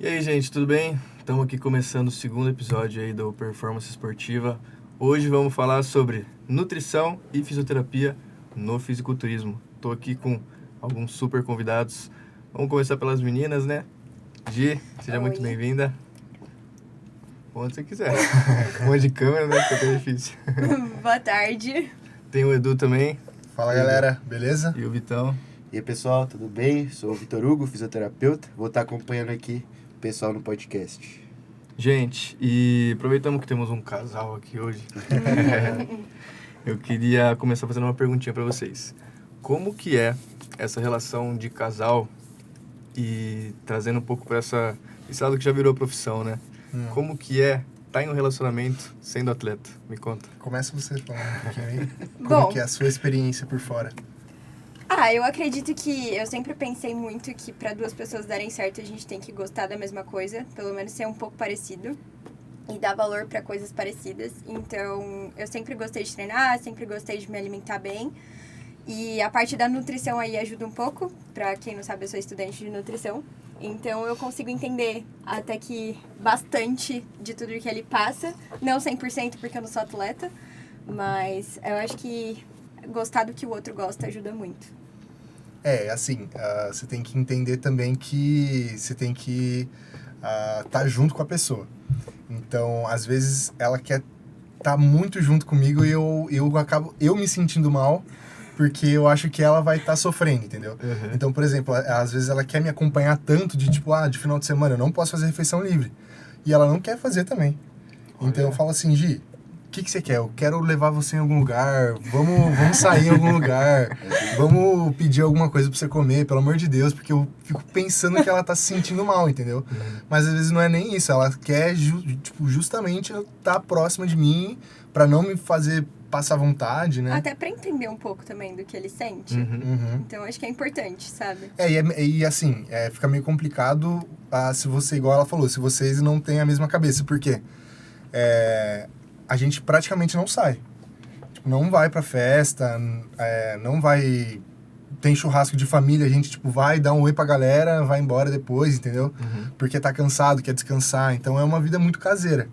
E aí, gente, tudo bem? Estamos aqui começando o segundo episódio aí do Performance Esportiva. Hoje vamos falar sobre nutrição e fisioterapia no fisiculturismo. Estou aqui com alguns super convidados. Vamos começar pelas meninas, né? Gi, seja Oi. muito bem-vinda. Onde você quiser. Onde de câmera, né? Porque é difícil. Boa tarde. Tem o Edu também. Fala galera, beleza? E o Vitão. E aí pessoal, tudo bem? Sou o Vitor Hugo, fisioterapeuta. Vou estar acompanhando aqui o pessoal no podcast. Gente, e aproveitamos que temos um casal aqui hoje. Eu queria começar fazendo uma perguntinha para vocês. Como que é essa relação de casal e trazendo um pouco para esse lado que já virou profissão, né? Como que é estar em um relacionamento sendo atleta? Me conta. Começa você falando um pouquinho aí. Bom. Como que é a sua experiência por fora? Eu acredito que eu sempre pensei muito que para duas pessoas darem certo a gente tem que gostar da mesma coisa, pelo menos ser um pouco parecido e dar valor para coisas parecidas. Então, eu sempre gostei de treinar, sempre gostei de me alimentar bem. E a parte da nutrição aí ajuda um pouco. Para quem não sabe, eu sou estudante de nutrição. Então, eu consigo entender até que bastante de tudo que ele passa. Não 100% porque eu não sou atleta, mas eu acho que gostar do que o outro gosta ajuda muito. Você tem que entender também que você tem que estar junto com a pessoa. Então, às vezes, ela quer estar muito junto comigo e eu acabo me sentindo mal porque eu acho que ela vai estar sofrendo, entendeu? Uhum. Então, por exemplo, às vezes ela quer me acompanhar tanto de de final de semana eu não posso fazer refeição livre. E ela não quer fazer também. Então, eu falo assim, Gi, o que você quer? Eu quero levar você em algum lugar, vamos sair em algum lugar, vamos pedir alguma coisa pra você comer, pelo amor de Deus, porque eu fico pensando que ela tá se sentindo mal, entendeu? Mas às vezes não é nem isso, ela quer justamente estar próxima de mim pra não me fazer passar vontade, né? Até pra entender um pouco também do que ele sente. Uhum. Então, acho que é importante, sabe? Fica meio complicado se você, igual ela falou, se vocês não têm a mesma cabeça, porque a gente praticamente não sai. Tipo, não vai pra festa, não vai... Tem churrasco de família, a gente vai dar um oi pra galera, vai embora depois, entendeu? Porque tá cansado, quer descansar. Então é uma vida muito caseira.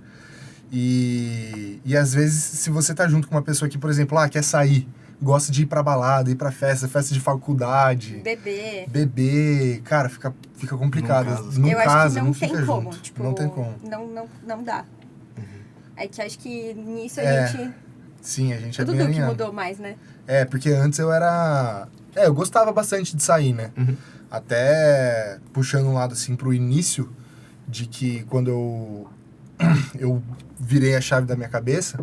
E às vezes, se você tá junto com uma pessoa que, por exemplo, quer sair, gosta de ir pra balada, ir pra festa de faculdade... Beber, cara, fica complicado. Eu acho que não tem como. Junto. Tipo, não tem como. Não dá. É que acho que nisso a gente... Sim, a gente Tudo é bem alinhado. que mudou mais, né? Porque antes eu era... eu gostava bastante de sair, né? Até puxando um lado, assim, pro início, de que quando eu virei a chave da minha cabeça,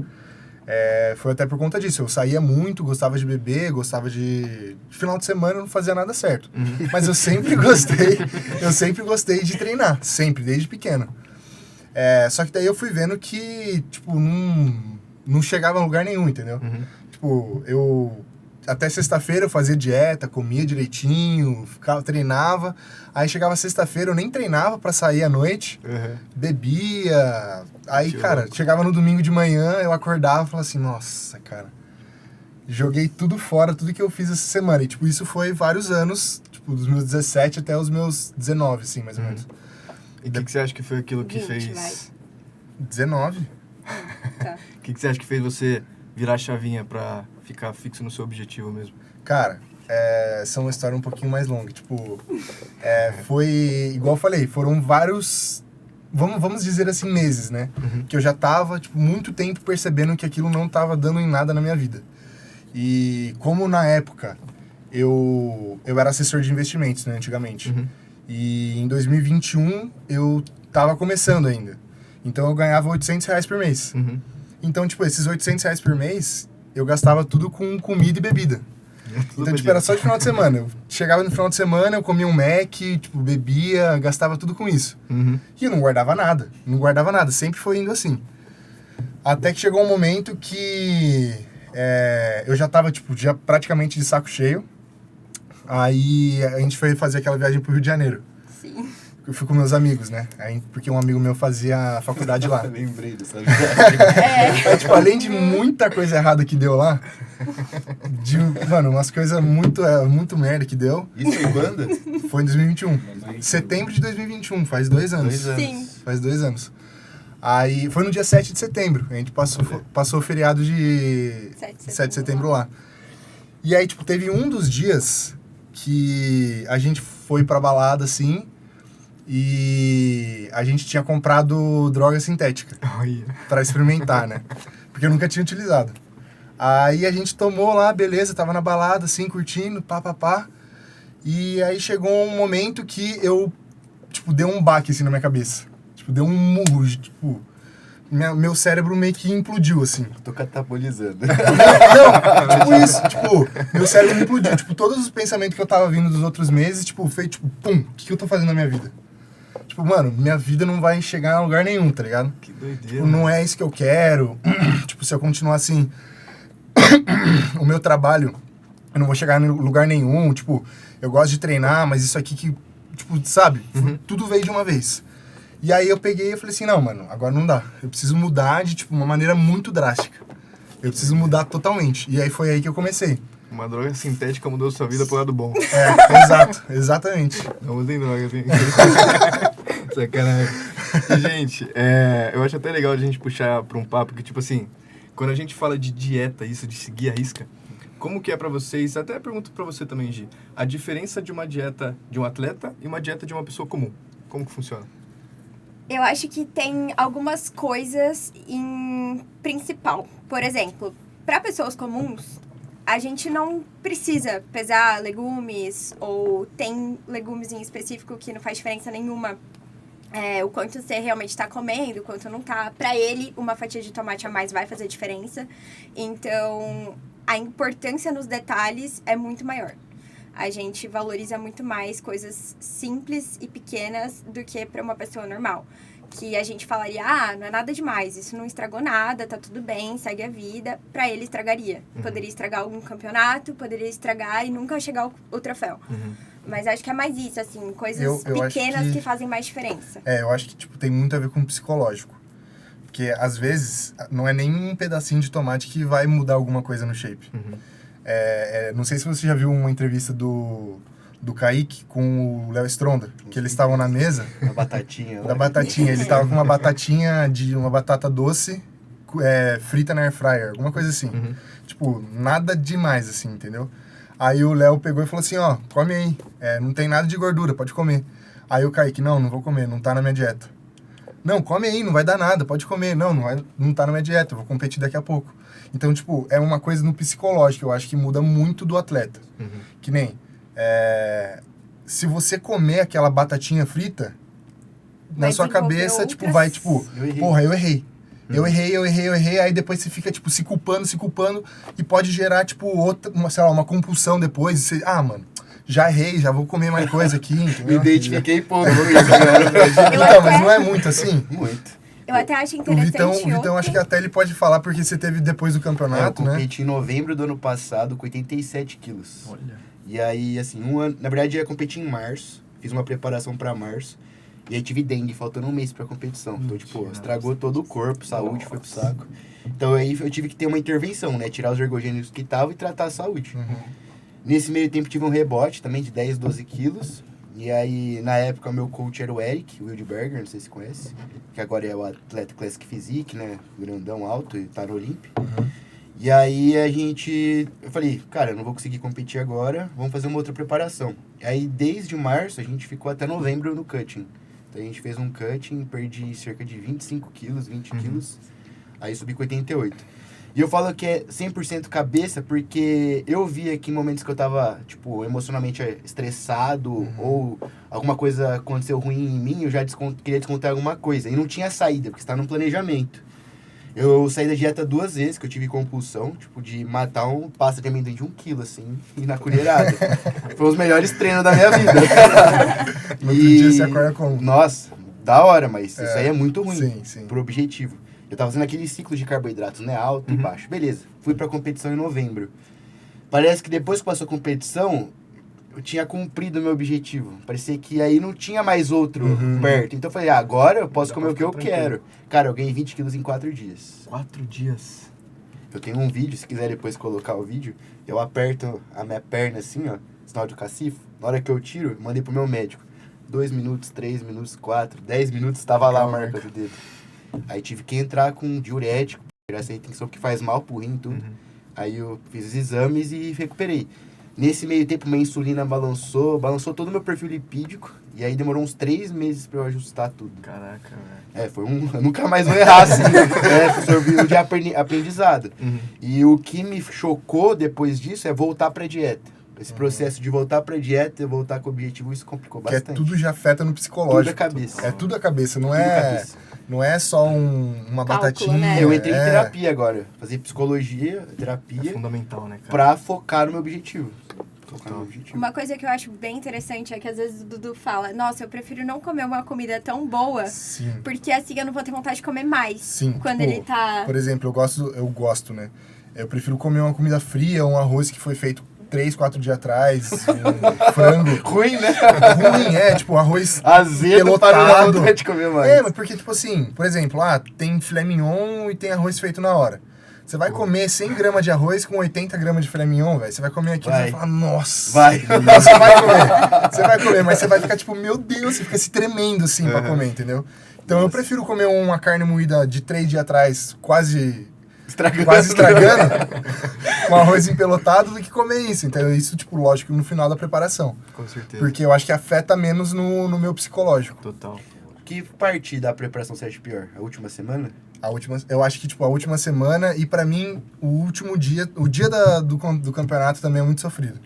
foi até por conta disso. Eu saía muito, gostava de beber, gostava de... Final de semana eu não fazia nada certo. Mas eu sempre gostei de treinar, sempre, desde pequeno. Só que daí eu fui vendo que, tipo, não chegava a lugar nenhum, entendeu? Tipo, até sexta-feira eu fazia dieta, comia direitinho, treinava. Aí chegava sexta-feira, eu nem treinava pra sair à noite, bebia. Aí, cara, chegava no domingo de manhã, eu acordava e falava assim, nossa, cara, joguei tudo fora, tudo que eu fiz essa semana. E, tipo, isso foi vários anos, tipo, dos meus 17 até os meus 19, assim, mais ou menos. E o que você acha que foi aquilo que 20, fez... vai. 19? Tá. O que você acha que fez você virar a chavinha pra ficar fixo no seu objetivo mesmo? Cara, essa é uma história um pouquinho mais longa. Tipo, foi... Igual eu falei, foram vários... Vamos dizer assim, meses, né? Que eu já tava, tipo, muito tempo percebendo que aquilo não tava dando em nada na minha vida. E como na época eu era assessor de investimentos, né, antigamente. E em 2021 eu tava começando ainda. Então eu ganhava R$800 por mês. Então, tipo, esses R$800 por mês, eu gastava tudo com comida e bebida. Então, tipo, era só de final de semana. Eu chegava no final de semana, eu comia um Mac, tipo, bebia, gastava tudo com isso. E eu não guardava nada. Sempre foi indo assim. Até que chegou um momento que eu já tava, tipo, já praticamente de saco cheio. Aí a gente foi fazer aquela viagem pro Rio de Janeiro. Sim. Eu fui com meus amigos, né? Porque um amigo meu fazia faculdade lá. Lembrei dessa Aí, tipo, além de muita coisa errada que deu lá, mano, umas coisas muito merda que deu. Isso foi quando? Foi em 2021. Setembro de 2021, faz 2 anos. 2 anos. Sim. Faz 2 anos. Aí foi no dia 7 de setembro. A gente passou o feriado de 7 de setembro lá. E aí, tipo, teve um dos dias que a gente foi pra balada, assim, e a gente tinha comprado droga sintética Olha. pra experimentar, né? Porque eu nunca tinha utilizado. Aí a gente tomou lá, beleza, tava na balada, assim, curtindo, pá. E aí chegou um momento que eu, tipo, deu um baque, assim, na minha cabeça. Tipo, deu um murro, tipo... Meu cérebro meio que implodiu, assim. Tô catabolizando. Não, tipo isso, tipo, meu cérebro implodiu. Tipo, todos os pensamentos que eu tava vindo dos outros meses, tipo, fez, tipo, pum, o que eu tô fazendo na minha vida? Tipo, mano, minha vida não vai chegar a lugar nenhum, tá ligado? Que doideira. Tipo, não é isso que eu quero. Tipo, se eu continuar assim, o meu trabalho, eu não vou chegar em lugar nenhum. Tipo, eu gosto de treinar, mas isso aqui que, tipo, sabe? Tudo veio de uma vez. E aí eu peguei e falei assim, não, mano, agora não dá. Eu preciso mudar de, tipo, uma maneira muito drástica. Eu preciso mudar totalmente. E aí foi aí que eu comecei. Uma droga sintética mudou sua vida pro lado bom. Exato, exatamente. Não usem droga, assim. Sacanagem. E, gente, eu acho até legal a gente puxar pra um papo que, tipo assim, quando a gente fala de dieta, isso de seguir a risca, como que é pra vocês, até pergunto pra você também, Gi, a diferença de uma dieta de um atleta e uma dieta de uma pessoa comum? Como que funciona? Eu acho que tem algumas coisas em principal. Por exemplo, para pessoas comuns, a gente não precisa pesar legumes ou tem legumes em específico que não faz diferença nenhuma. O quanto você realmente está comendo, o quanto não tá. Para ele, uma fatia de tomate a mais vai fazer diferença. Então, a importância nos detalhes é muito maior. A gente valoriza muito mais coisas simples e pequenas do que para uma pessoa normal. Que a gente falaria, não é nada demais, isso não estragou nada, tá tudo bem, segue a vida. Para ele, estragaria. Poderia estragar algum campeonato, poderia estragar e nunca chegar o troféu. Mas acho que é mais isso, assim, coisas Eu pequenas acho que fazem mais diferença. Eu acho que, tipo, tem muito a ver com o psicológico. Porque, às vezes, não é nem um pedacinho de tomate que vai mudar alguma coisa no shape. Não sei se você já viu uma entrevista do Kaique com o Léo Stronda, que eles estavam na mesa. Uma batatinha. Da batatinha. Ele tava com uma batatinha uma batata doce frita na air fryer, alguma coisa assim. Tipo, nada demais, assim, entendeu? Aí o Léo pegou e falou assim, ó, come aí. Não tem nada de gordura, pode comer. Aí o Kaique, não vou comer, não tá na minha dieta. Não, come aí, não vai dar nada, pode comer. Não tá na minha dieta, eu vou competir daqui a pouco. Então, tipo, é uma coisa no psicológico, eu acho que muda muito do atleta. Que nem, se você comer aquela batatinha frita, na sua cabeça, tipo, vai, tipo, porra, eu errei. Eu errei, aí depois você fica, tipo, se culpando, e pode gerar, tipo, uma compulsão depois. Você, mano, já errei, já vou comer mais coisa aqui, entendeu? Me identifiquei pouco com isso, galera. Então, mas não é muito assim? Muito. Eu até acho O interessante. Vitão acho que até ele pode falar, porque você teve depois do campeonato, eu né? competi em novembro do ano passado com 87 quilos. Olha. E aí, assim, um ano... Na verdade, eu ia competir em março. Fiz uma preparação pra março. E aí tive dengue, faltando um mês pra competição. Então, tipo, estragou todo o corpo, saúde foi pro saco. Então aí eu tive que ter uma intervenção, né? Tirar os ergogênicos que estavam e tratar a saúde. Nesse meio tempo tive um rebote também de 10, 12 quilos. E aí, na época, meu coach era o Eric Wildberger, não sei se conhece. Que agora é o atleta Classic Physique, né? Grandão, alto e tá no Olímpio. E aí eu falei, cara, eu não vou conseguir competir agora, vamos fazer uma outra preparação. Aí desde março a gente ficou até novembro no cutting. Então a gente fez um cutting, perdi cerca de 25 quilos, 20 quilos, aí subi com 88. E eu falo que é 100% cabeça porque eu via que em momentos que eu tava, tipo, emocionalmente estressado ou alguma coisa aconteceu ruim em mim, eu já queria descontar alguma coisa. E não tinha saída, porque você tá no planejamento. Eu saí da dieta 2 vezes, que eu tive compulsão, tipo, de matar um pasta de amendoim de 1 quilo, assim, e na colherada. Foi os melhores treinos da minha vida. No outro dia você acorda como? Nossa, da hora, mas isso aí é muito ruim Sim. pro objetivo. Eu tava fazendo aquele ciclo de carboidratos, né, alto e baixo. Beleza, fui pra competição em novembro. Parece que depois que passou a competição, eu tinha cumprido o meu objetivo. Parecia que aí não tinha mais outro perto. Então eu falei, agora eu posso comer o que eu quero. Cara, eu ganhei 20 quilos em 4 dias. 4 dias? Eu tenho um vídeo, se quiser depois colocar o vídeo, eu aperto a minha perna assim, ó, sinal de cacifo. Na hora que eu tiro, mandei pro meu médico. 2 minutos, 3 minutos, 4, 10 minutos, tava lá a marca do dedo. Aí tive que entrar com diurético, tirar essa retenção que faz mal pro rim e tudo. Aí eu fiz os exames e recuperei. Nesse meio tempo, minha insulina balançou todo o meu perfil lipídico. E aí demorou uns 3 meses pra eu ajustar tudo. Caraca, velho. Eu nunca mais vou errar, assim. Absorvi um de aprendizado. E o que me chocou depois disso é voltar pra dieta. Esse processo de voltar pra dieta, voltar com o objetivo, isso complicou bastante. Que tudo já afeta no psicológico. Tudo a cabeça. É tudo a cabeça, não Tudo é... cabeça. Não é só uma Cálculo, batatinha. né? Eu entrei em terapia agora. Fazer psicologia, É terapia, fundamental, né, cara? pra focar no meu objetivo. Uma coisa que eu acho bem interessante é que às vezes o Dudu fala, nossa, eu prefiro não comer uma comida tão boa, Sim. porque assim eu não vou ter vontade de comer mais. Sim. Quando tipo, ele tá... Por exemplo, eu gosto, né? Eu prefiro comer uma comida fria, um arroz que foi feito 3, 4 dias atrás, um frango. Ruim, né? Ruim, tipo, arroz Azedo para não vontade de comer mais. mas porque, tipo assim, por exemplo, tem filé mignon e tem arroz feito na hora. Você vai comer 100 gramas de arroz com 80 gramas de filé mignon, velho. Você vai comer aquilo e vai falar, nossa. Vai. Você vai comer. Você vai comer, mas você vai ficar tipo, meu Deus, você fica se tremendo assim pra comer, entendeu? Então eu prefiro comer uma carne moída de 3 dias atrás, quase estragando, com arroz empelotado, do que comer isso. Então isso, tipo, lógico, no final da preparação. Com certeza. Porque eu acho que afeta menos no meu psicológico. Total. Que parte da preparação você acha pior? A última semana? Eu acho que, tipo, a última semana e pra mim, o último dia, o dia do campeonato também é muito sofrido.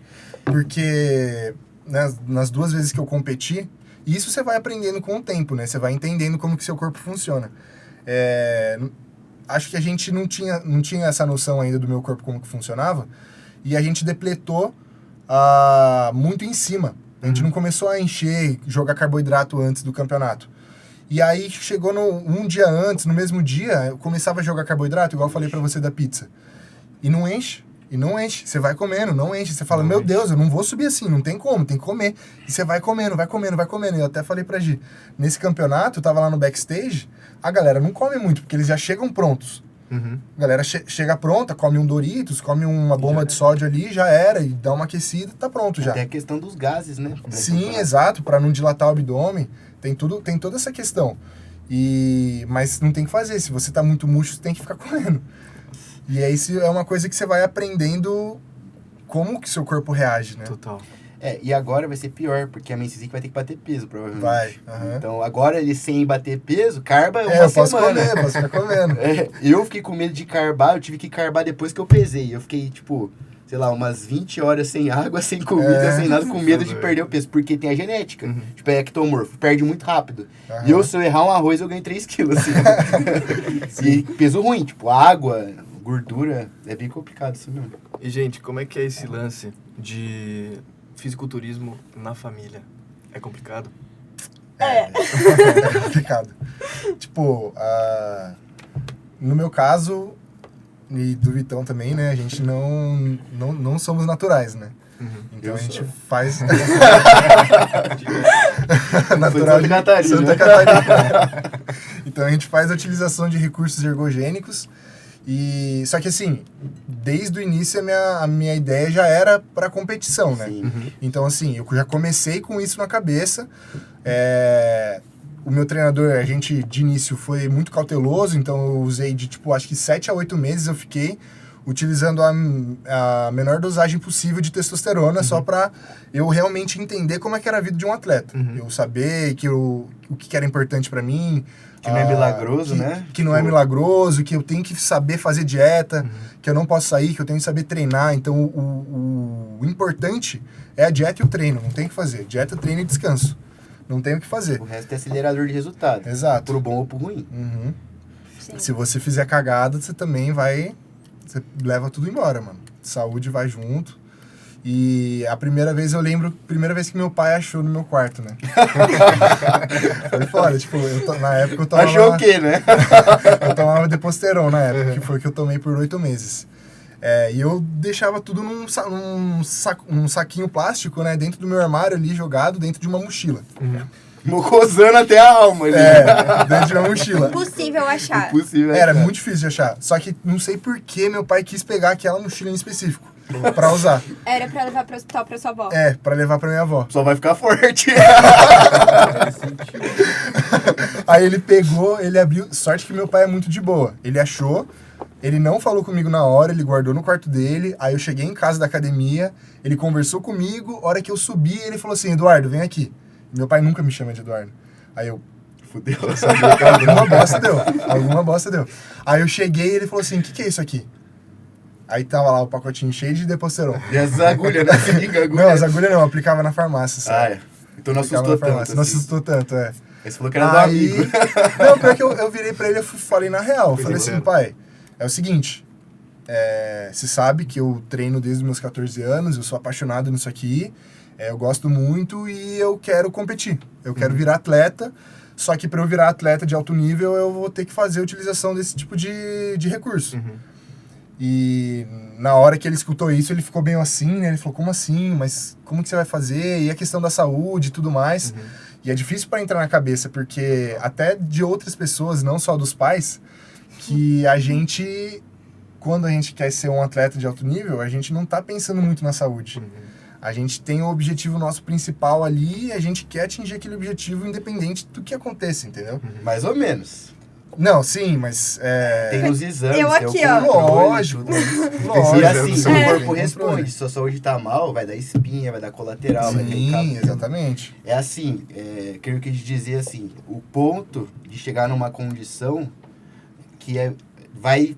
Porque nas 2 vezes que eu competi, isso você vai aprendendo com o tempo, né? Você vai entendendo como que seu corpo funciona. Acho que a gente não tinha essa noção ainda do meu corpo como que funcionava, e a gente depletou muito em cima. A gente não começou a encher, jogar carboidrato antes do campeonato. E aí chegou um dia antes, no mesmo dia, eu começava a jogar carboidrato, igual eu falei pra você da pizza. E não enche. E não enche. Você vai comendo, não enche. Você fala, meu Deus, eu não vou subir assim, não tem como, tem que comer. E você vai comendo, vai comendo, vai comendo. E eu até falei pra Gi, nesse campeonato, eu tava lá no backstage, a galera não come muito, porque eles já chegam prontos. A galera chega pronta, come um Doritos, come uma bomba de sódio ali, já era, e dá uma aquecida, tá pronto já. Até a questão dos gases, né? Sim, exato, pra não dilatar o abdômen. Tem toda essa questão. Mas não tem que fazer. Se você tá muito murcho, você tem que ficar comendo. E aí isso é uma coisa que você vai aprendendo como que seu corpo reage, né? Total. E agora vai ser pior, porque a Mensizik vai ter que bater peso, provavelmente. Vai. Então agora ele sem bater peso, carba uma eu posso semana. comer, posso ficar comendo. Eu fiquei com medo de carbar, eu tive que carbar depois que eu pesei. Eu fiquei, tipo, sei lá, umas 20 horas sem água, sem comida, sem nada, com medo de perder o peso, porque tem a genética. Tipo, é ectomorfo, perde muito rápido. E eu, se eu errar um arroz, eu ganho 3 quilos, assim. E peso ruim, tipo, água, gordura, é bem complicado isso mesmo. E, gente, como é que é esse lance de fisiculturismo na família? É complicado? É complicado. Tipo, no meu caso, e do Vitão também, né? A gente não somos naturais, né? Então a gente faz... Natural de Santa Catarina. Então a gente faz a utilização de recursos ergogênicos. Só que assim, desde o início a minha ideia já era para competição, né? Então assim, eu já comecei com isso na cabeça. O meu treinador, a gente de início foi muito cauteloso, então eu usei de tipo, acho que 7 a 8 meses eu fiquei utilizando a menor dosagem possível de testosterona, só para eu realmente entender como é que era a vida de um atleta. Eu saber o que era importante para mim. Que não é milagroso, né? Que não é milagroso, que eu tenho que saber fazer dieta, que eu não posso sair, que eu tenho que saber treinar. Então, o importante é a dieta e o treino, não tem o que fazer. Dieta, treino e descanso. Não tem o que fazer. O resto é acelerador de resultado. Exato. Pro bom ou pro ruim. Se você fizer cagada, você também vai... Você leva tudo embora, mano. Saúde vai junto. E a primeira vez que meu pai achou no meu quarto, né? Foi foda, tipo, na época eu tomava... Achou o quê, né? Eu tomava Deposteron na época, que foi que eu tomei por 8 meses. E eu deixava tudo num saquinho plástico, né? Dentro do meu armário ali, jogado dentro de uma mochila. Mocosando até a alma ali. Dentro de uma mochila. Impossível achar. Era muito difícil de achar. Só que não sei por que meu pai quis pegar aquela mochila em específico. pra usar. Era pra levar pro hospital pra sua avó. É, pra levar pra minha avó. Só vai ficar forte. Aí ele pegou, ele abriu. Sorte que meu pai é muito de boa. Ele achou, ele não falou comigo na hora, ele guardou no quarto dele. Aí eu cheguei em casa da academia, ele conversou comigo. A hora que eu subi, ele falou assim: Eduardo, vem aqui. Meu pai nunca me chama de Eduardo. Aí eu. Fudeu. Alguma bosta deu. Aí eu cheguei e ele falou assim: o que é isso aqui? Aí tava lá o pacotinho cheio de Deposteron. E as agulhas, né? Agulha. Não, as agulhas não, eu aplicava na farmácia. Sabe? É. Então não assustou tanto. Não assustou tanto, é. Aí você falou que era do amigo. Não, pior que eu virei pra ele e falei na real. Falei assim, pai, é o seguinte, você sabe que eu treino desde os meus 14 anos, eu sou apaixonado nisso aqui, eu gosto muito e eu quero competir. Eu quero virar atleta, só que pra eu virar atleta de alto nível, eu vou ter que fazer a utilização desse tipo de recurso. E na hora que ele escutou isso, ele ficou bem assim, né? Ele falou, como assim? Mas como que você vai fazer? E a questão da saúde e tudo mais. E é difícil para entrar na cabeça, porque até de outras pessoas, não só dos pais, que a gente, quando a gente quer ser um atleta de alto nível, a gente não tá pensando muito na saúde. A gente tem o objetivo nosso principal ali e a gente quer atingir aquele objetivo independente do que aconteça, entendeu? Mais ou menos. Não, sim, mas... Tem os exames, Eu tem aqui, o ó. controle, Lógico. tudo. E assim, Sim, o corpo controle. responde. Se sua saúde tá mal, vai dar espinha, vai dar colateral, vai ter Sim, cabelo. exatamente. É assim, quero que dizer assim, o ponto de chegar numa condição que vai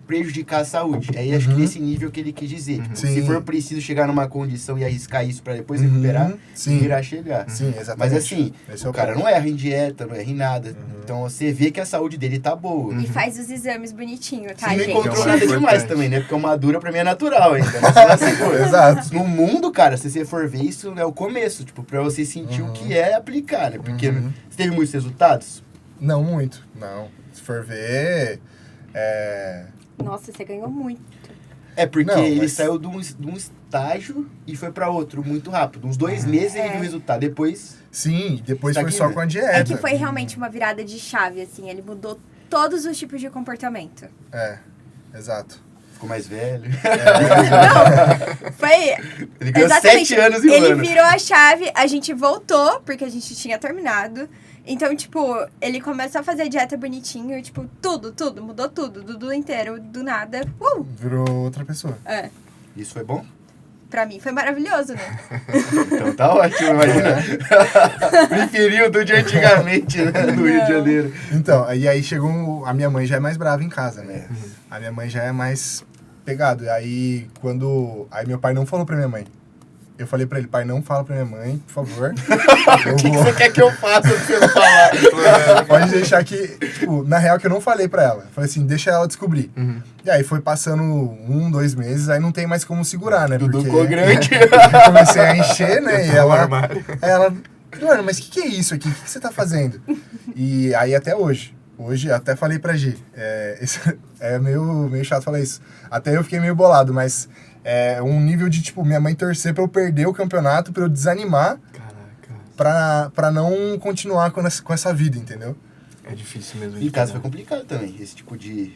prejudicar a saúde. Aí acho que nesse nível que ele quis dizer. Tipo, se Sim. for preciso chegar numa condição e arriscar isso pra depois recuperar, Sim. irá chegar. Sim, exatamente. Mas assim, Esse é o cara ponto. não erra em dieta, não erra em nada. Então você vê que a saúde dele tá boa. E faz os exames bonitinho, tá, Sim, não gente? encontrou Que é o nada mais demais importante. também, né? Porque uma dura pra mim é natural ainda. Mas assim, pô, Exato. no mundo, cara, se você for ver, isso é o começo, tipo, pra você sentir o que é aplicar, né? Porque você teve muitos resultados? Não muito, não. Se for ver... Nossa, você ganhou muito. É porque Não, ele mas- saiu de um estágio e foi pra outro muito rápido. Uns 2 meses ele viu o resultado. Depois, Sim, depois Tá foi aqui, só né? com a dieta. É que foi realmente uma virada de chave, assim. Ele mudou todos os tipos de comportamento. Exato. ficou mais velho. Foi Ele ganhou exatamente. 7 anos e um Ele ano. virou a chave, a gente voltou, porque a gente tinha terminado. Então, tipo, ele começou a fazer dieta bonitinho, tipo, tudo, mudou tudo, do inteiro, do nada. Virou outra pessoa. É, Isso foi bom? pra mim foi maravilhoso, né? Então tá ótimo, imagina. Preferiu do de antigamente, né? Do Rio de Janeiro. Então, e aí chegou... A minha mãe já é mais brava em casa, né? A minha mãe já é mais pegado. E aí, quando... Aí meu pai não falou pra minha mãe. Eu falei pra ele, pai, não fala pra minha mãe, por favor. O que você quer que eu faça pra você não falar? Pode deixar que... Tipo, na real que eu não falei pra ela. Falei assim, deixa ela descobrir. E aí foi passando 1, 2 meses, aí não tem mais como segurar, né? Dudu Porque ficou grande. eu comecei a encher, né? E No ela... armário. Eduardo, mas o que é isso aqui? O que você tá fazendo? E aí até hoje. Hoje, até falei pra Gi. Isso é meio chato falar isso. Até eu fiquei meio bolado, mas... É um nível de, tipo, minha mãe torcer pra eu perder o campeonato, pra eu desanimar, Caraca, pra não continuar com essa vida, entendeu? é difícil mesmo. Em casa foi complicado também, esse tipo de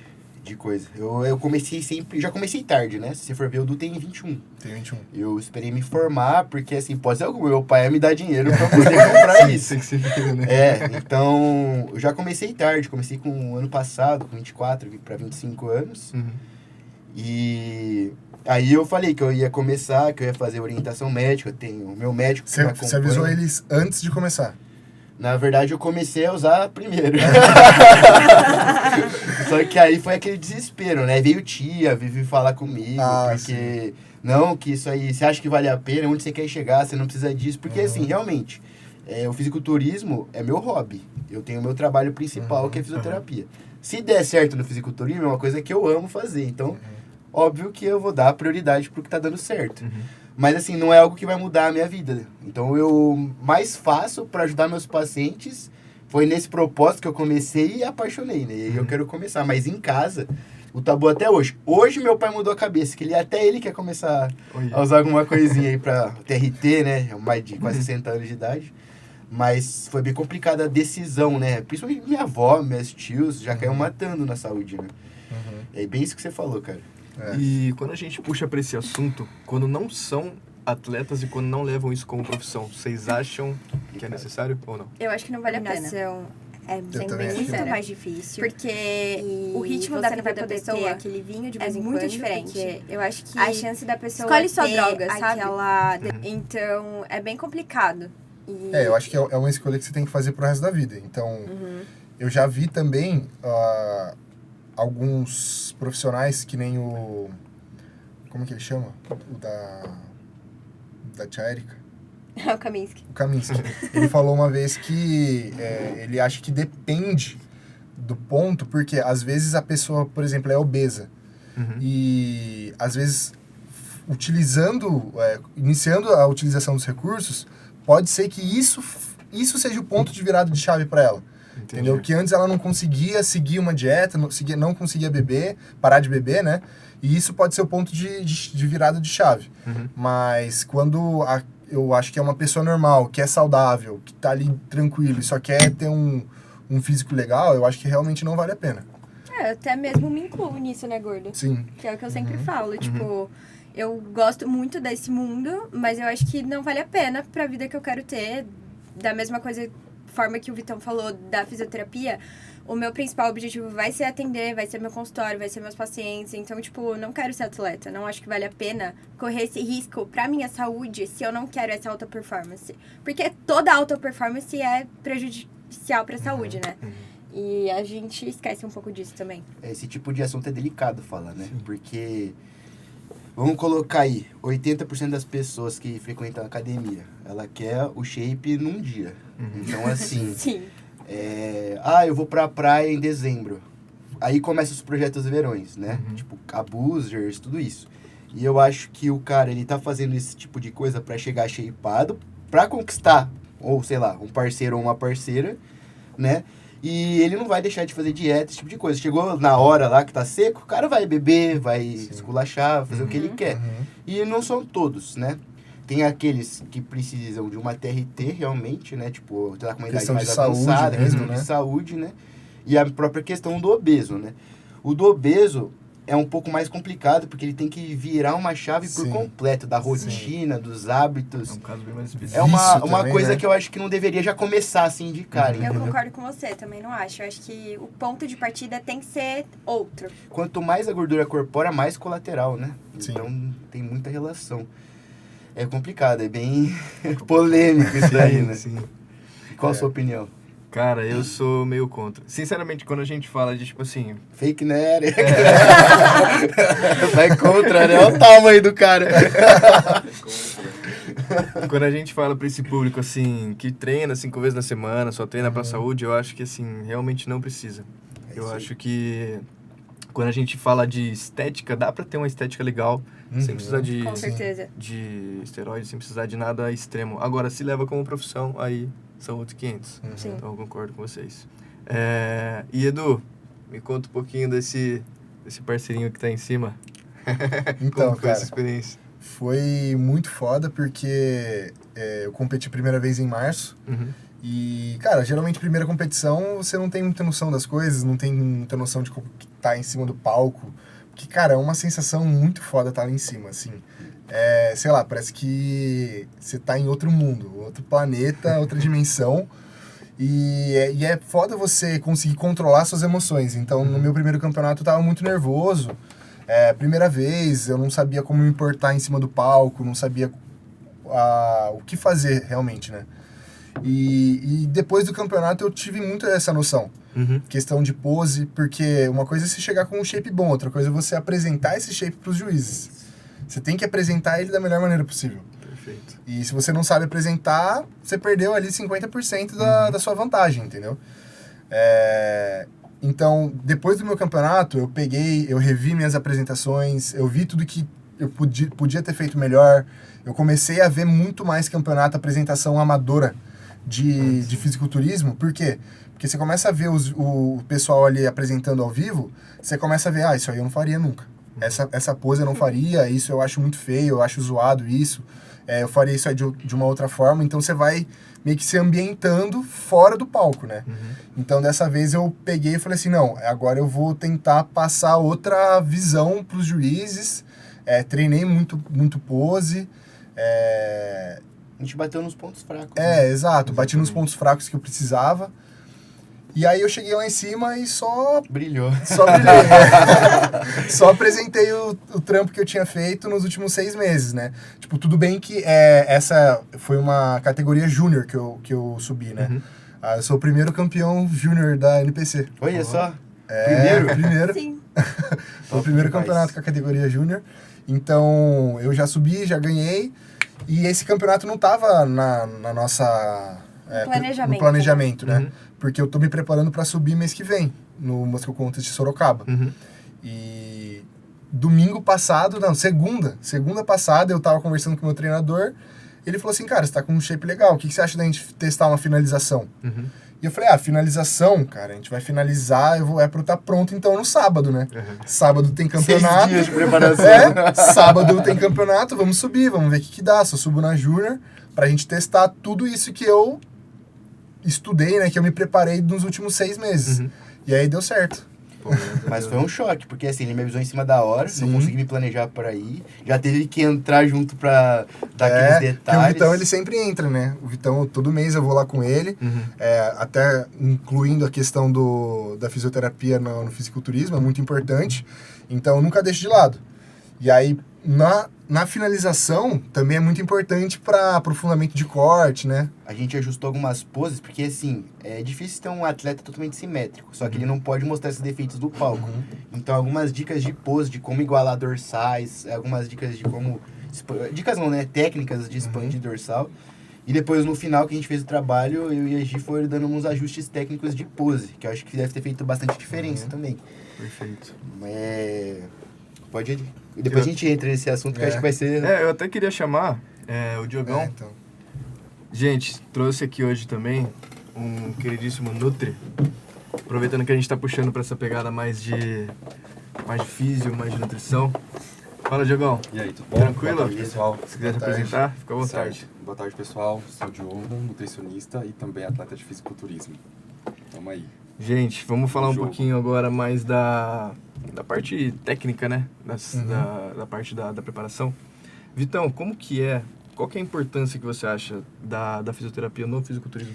coisa. Eu comecei sempre... Já comecei tarde, né? Se você for ver, o Du tem 21. Tem 21. Eu esperei me formar, porque assim, pode ser algum. Meu pai ia me dar dinheiro pra poder comprar isso. Tem que ser filho, né? Então, eu já comecei tarde. Comecei com ano passado, com 24 pra 25 anos. E aí eu falei que eu ia começar, que eu ia fazer orientação médica. Eu tenho o meu médico que me acompanha. Você avisou eles antes de começar? Na verdade, eu comecei a usar primeiro. Só que aí foi aquele desespero, né? Veio tia, veio falar comigo, porque... Não, que isso aí, você acha que vale a pena? Onde você quer chegar? Você não precisa disso. Porque, assim, realmente, o fisiculturismo é meu hobby. Eu tenho o meu trabalho principal, que é fisioterapia. Se der certo no fisiculturismo, é uma coisa que eu amo fazer. Então, óbvio que eu vou dar prioridade pro que tá dando certo. Mas, assim, não é algo que vai mudar a minha vida. Então, eu mais faço para ajudar meus pacientes. Foi nesse propósito que eu comecei e apaixonei, né? E aí eu quero começar. Mas em casa, o tabu até hoje. Hoje, meu pai mudou a cabeça, que até ele quer começar a usar alguma coisinha aí pra TRT, né? Mais de quase 60 anos de idade. Mas foi bem complicada a decisão, né? Principalmente minha avó, meus tios, já caiu matando na saúde, né? É bem isso que você falou, cara. E quando a gente puxa pra esse assunto, quando não são atletas e quando não levam isso como profissão, vocês acham que é necessário ou não? Eu acho que não vale a pena. É também acho que muito não. mais difícil. Porque o ritmo da vida da pessoa ter aquele vinho de vez em muito quando, diferente. porque Eu acho que a chance da pessoa escolhe sua ter droga, sabe? aquela... Então, é bem complicado. E... Eu acho que é uma escolha que você tem que fazer pro resto da vida. Então, eu já vi também alguns profissionais que nem o... Como que ele chama? O da tia Erika. o Kaminsky. O Kaminsky. Ele falou uma vez que ele acha que depende do ponto, porque às vezes a pessoa, por exemplo, é obesa. E às vezes, iniciando a utilização dos recursos, pode ser que isso seja o ponto de virada de chave para ela. Entendeu? Que antes ela não conseguia seguir uma dieta, não conseguia beber, parar de beber, né? E isso pode ser o ponto de virada de chave. Mas quando eu acho que é uma pessoa normal, que é saudável, que tá ali tranquilo e só quer ter um físico legal, eu acho que realmente não vale a pena. Eu até mesmo me incluo nisso, né, gordo? Sim. Que é o que eu sempre falo, tipo... Eu gosto muito desse mundo, mas eu acho que não vale a pena pra vida que eu quero ter. Da mesma forma que o Vitão falou da fisioterapia, o meu principal objetivo vai ser atender, vai ser meu consultório, vai ser meus pacientes. Então, tipo, não quero ser atleta. Não acho que vale a pena correr esse risco pra minha saúde se eu não quero essa alta performance. Porque toda alta performance é prejudicial pra saúde, né? E a gente esquece um pouco disso também. Esse tipo de assunto é delicado falar, né? Porque, vamos colocar aí, 80% das pessoas que frequentam a academia, ela quer o shape num dia. Então, assim... Sim. Eu vou pra praia em dezembro. Aí começam os projetos verões, né? Tipo, a boosters, tudo isso. E eu acho que o cara, ele tá fazendo esse tipo de coisa pra chegar shapeado, pra conquistar, ou sei lá, um parceiro ou uma parceira, né? E ele não vai deixar de fazer dieta, esse tipo de coisa. Chegou na hora lá que tá seco, o cara vai beber, vai esculachar, fazer o que ele quer. E não são todos, né? Tem aqueles que precisam de uma TRT realmente, né? Tipo, tá com uma idade mais avançada, questão de saúde, né? E a própria questão do obeso, né? O do obeso é um pouco mais complicado, porque ele tem que virar uma chave por completo da rotina, dos hábitos. É um caso bem mais específico. É uma também, coisa, né? que eu acho que não deveria já começar assim de cara. Eu concordo com você, também não acho. Eu acho que o ponto de partida tem que ser outro. Quanto mais a gordura corpórea, mais colateral, né? Sim. Então tem muita relação. É complicado, é bem polêmico isso daí, né? Sim. Qual a sua opinião? Cara, eu sou meio contra. Sinceramente, quando a gente fala de, tipo assim... Fake nerd. Vai contra, né? Olha o tamanho do cara. Quando a gente fala pra esse público, assim, que treina 5 vezes na semana, só treina pra saúde, eu acho que, assim, realmente não precisa. Eu acho que quando a gente fala de estética, dá pra ter uma estética legal, sem precisar Com certeza. de esteroide, sem precisar de nada extremo. Agora, se leva como profissão, aí são outros 500. Sim. Então, eu concordo com vocês. E, Edu, me conta um pouquinho desse parceirinho que tá em cima. Então, Como foi cara, essa experiência? foi muito foda porque eu competi a primeira vez em março. E, cara, geralmente primeira competição você não tem muita noção das coisas, não tem muita noção de como que tá em cima do palco. Porque, cara, é uma sensação muito foda estar lá em cima, assim. Sei lá, parece que você tá em outro mundo, outro planeta, outra dimensão. E é foda você conseguir controlar suas emoções. Então, no meu primeiro campeonato eu tava muito nervoso. Primeira vez, eu não sabia como me importar em cima do palco, não sabia o que fazer realmente, né? E depois do campeonato eu tive muito essa noção. Questão de pose, porque uma coisa é você chegar com um shape bom, outra coisa é você apresentar esse shape pros juízes. Você tem que apresentar ele da melhor maneira possível. Perfeito. E se você não sabe apresentar, você perdeu ali 50% da sua vantagem, entendeu? Então, depois do meu campeonato, eu revi minhas apresentações, eu vi tudo que eu podia ter feito melhor. Eu comecei a ver muito mais campeonato, apresentação amadora de fisiculturismo. Por quê? Porque você começa a ver o pessoal ali apresentando ao vivo, você começa a ver, isso aí eu não faria nunca. essa pose eu não faria, isso eu acho muito feio, eu acho zoado isso, eu faria isso aí de uma outra forma, então você vai meio que se ambientando fora do palco, né? Então dessa vez eu peguei e falei assim, não, agora eu vou tentar passar outra visão pros juízes, treinei muito pose, A gente bateu nos pontos fracos. exato, bati nos pontos fracos que eu precisava. E aí eu cheguei lá em cima e só Brilhou. brilhei, né? Só apresentei o trampo que eu tinha feito nos últimos 6 meses, né? Tipo, tudo bem que essa foi uma categoria júnior que eu subi, né? Eu sou o primeiro campeão júnior da NPC. Olha só. Primeiro. Sim. Foi o primeiro demais. campeonato com a categoria júnior. Então, eu já subi, já ganhei. E esse campeonato não tava na nossa... no planejamento, né? Porque eu tô me preparando para subir mês que vem, no Muscle Contest de Sorocaba. E domingo passado, não, segunda passada, eu tava conversando com o meu treinador, ele falou assim, cara, você tá com um shape legal, o que você acha da gente testar uma finalização? E eu falei, finalização, cara, a gente vai finalizar, é pra eu estar pronto então no sábado, né? Sábado tem 6 campeonato. dias de preparação. Sábado tem campeonato, vamos subir, vamos ver o que dá. Só subo na Júnior pra gente testar tudo isso que eu estudei, né? Que eu me preparei nos últimos 6 meses. E aí deu certo. Mas foi um choque, porque assim, ele me avisou em cima da hora, Sim. não consegui me planejar para ir. Já teve que entrar junto pra dar aqueles Porque detalhes. o Vitão, ele sempre entra, né? O Vitão, todo mês eu vou lá com ele, até incluindo a questão da fisioterapia no fisiculturismo, é muito importante. Então, eu nunca deixo de lado. E aí, na finalização, também é muito importante para aprofundamento de corte, né? A gente ajustou algumas poses, porque assim, é difícil ter um atleta totalmente simétrico, só que ele não pode mostrar esses defeitos do palco. Então, algumas dicas de pose, de como igualar dorsais, algumas dicas de como... Dicas não, né? Técnicas de expandir dorsal. E depois, no final que a gente fez o trabalho, eu e a Gi foram dando uns ajustes técnicos de pose, que eu acho que deve ter feito bastante diferença também. Perfeito. Pode ir. E depois a gente entra nesse assunto que eu acho que vai ser... Eu até queria chamar o Diogão. Então. Gente, trouxe aqui hoje também um queridíssimo Nutri. Aproveitando que a gente tá puxando pra essa pegada mais de físio, mais de nutrição. Fala, Diogão. E aí, tudo bom? Tranquilo? Boa tarde, pessoal. Se quiser se Boa tarde. apresentar, fica à vontade. Certo. Boa tarde, pessoal. Sou o Diogo, nutricionista e também atleta de fisiculturismo. Tamo aí. Gente, vamos falar um Jogo. pouquinho agora mais da parte técnica, né? Da parte da preparação. Vitão, qual que é a importância que você acha da fisioterapia no fisiculturismo?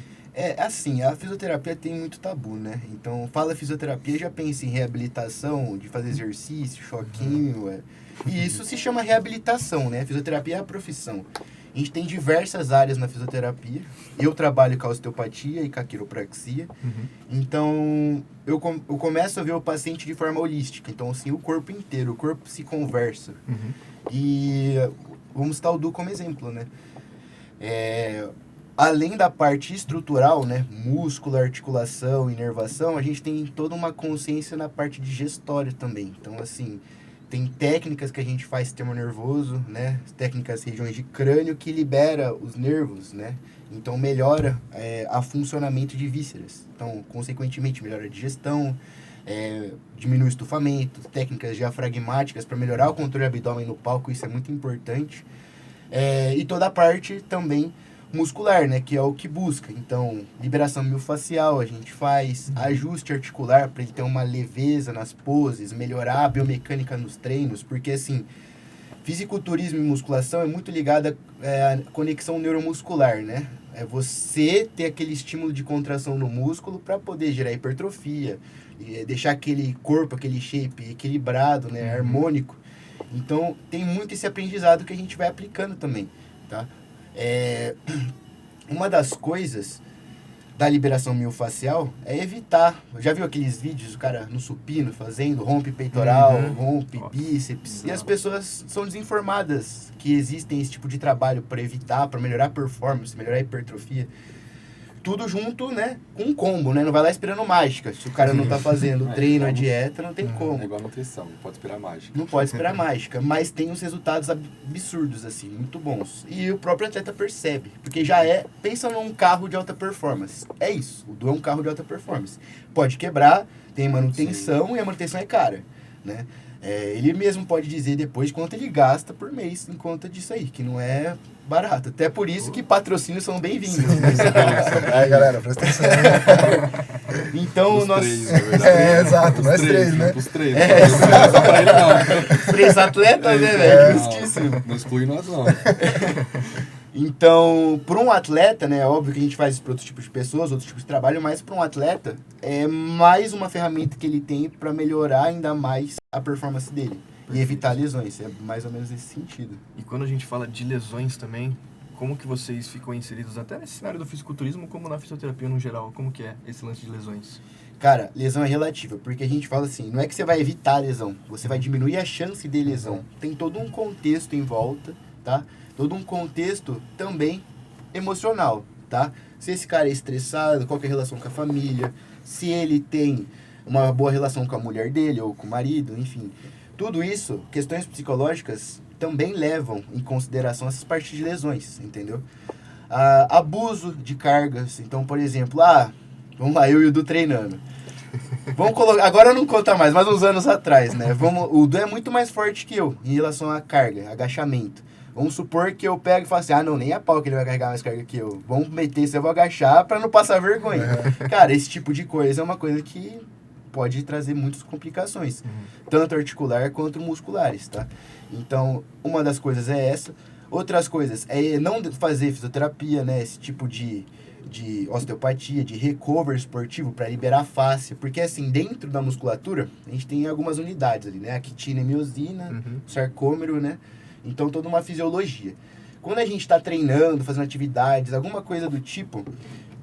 Assim, a fisioterapia tem muito tabu, né? Então, fala fisioterapia, já pensa em reabilitação, de fazer exercício, choquinho, E isso se chama reabilitação, né? Fisioterapia é a profissão. A gente tem diversas áreas na fisioterapia. Eu trabalho com a osteopatia e com a quiropraxia. Então, eu começo a ver o paciente de forma holística. Então, assim, o corpo inteiro, o corpo se conversa. E vamos citar o Du como exemplo, né? Além da parte estrutural, né? Músculo, articulação, inervação, a gente tem toda uma consciência na parte digestória também. Então, assim... Tem técnicas que a gente faz sistema nervoso, né? Técnicas regiões de crânio que libera os nervos, né? Então, melhora o funcionamento de vísceras. Então, consequentemente, melhora a digestão, diminui o estufamento, técnicas diafragmáticas para melhorar o controle do abdômen no palco, isso é muito importante. E toda a parte também muscular, né? Que é o que busca. Então, liberação miofascial a gente faz, ajuste articular para ele ter uma leveza nas poses, melhorar a biomecânica nos treinos, porque assim, fisiculturismo e musculação é muito ligada à conexão neuromuscular, né? É você ter aquele estímulo de contração no músculo para poder gerar hipertrofia, e deixar aquele corpo, aquele shape equilibrado, né? Harmônico. Então, tem muito esse aprendizado que a gente vai aplicando também, tá? Uma das coisas da liberação miofascial é evitar. Já viu aqueles vídeos do cara no supino fazendo, rompe peitoral, rompe bíceps? E as pessoas são desinformadas que existem esse tipo de trabalho para evitar, para melhorar a performance, melhorar a hipertrofia. Tudo junto, né? Com um combo, né? Não vai lá esperando mágica. Se o cara não tá fazendo o treino, a dieta, não tem como. É igual a nutrição, não pode esperar mágica. Não pode esperar mágica, mas tem uns resultados absurdos, assim, muito bons. E o próprio atleta percebe, porque pensa num carro de alta performance. É isso, o Du é um carro de alta performance. Pode quebrar, tem manutenção e a manutenção é cara, né? Ele mesmo pode dizer depois quanto ele gasta por mês em conta disso aí, que não é barato. Até por isso que patrocínios são bem-vindos. Né? Aí, galera, presta atenção. Então, Os nós... três, na verdade. Exato, Os nós três, né? Os três. Não só pra ele, não. 3 atletas, né, velho? Justíssimo. Não exclui nós, não. Então, para um atleta, né, óbvio que a gente faz isso para outros tipos de pessoas, outros tipos de trabalho, mas para um atleta é mais uma ferramenta que ele tem para melhorar ainda mais a performance dele e evitar lesões. É mais ou menos nesse sentido. E quando a gente fala de lesões também, como que vocês ficam inseridos até nesse cenário do fisiculturismo, como na fisioterapia no geral? Como que é esse lance de lesões? Cara, lesão é relativa, porque a gente fala assim, não é que você vai evitar a lesão, você vai diminuir a chance de lesão. Tem todo um contexto em volta, tá? Todo um contexto também emocional, tá? Se esse cara é estressado, qual que é a relação com a família, se ele tem uma boa relação com a mulher dele ou com o marido, enfim. Tudo isso, questões psicológicas, também levam em consideração essas partes de lesões, entendeu? Abuso de cargas, então, por exemplo, vamos lá, eu e o Du treinando. Vamos colocar, agora não conta mais, mas uns anos atrás, né? O Du é muito mais forte que eu em relação à carga, agachamento. Vamos supor que eu pego e falo assim, não, nem a pau que ele vai carregar mais carga que eu. Vamos meter, se eu vou agachar pra não passar vergonha. Cara, esse tipo de coisa é uma coisa que pode trazer muitas complicações, tanto articular quanto musculares, tá? Então, uma das coisas é essa. Outras coisas é não fazer fisioterapia, né? Esse tipo de osteopatia, de recover esportivo para liberar a fáscia. Porque, assim, dentro da musculatura, a gente tem algumas unidades ali, né? A quitina e miosina, o sarcômero, né? Então, toda uma fisiologia. Quando a gente está treinando, fazendo atividades, alguma coisa do tipo,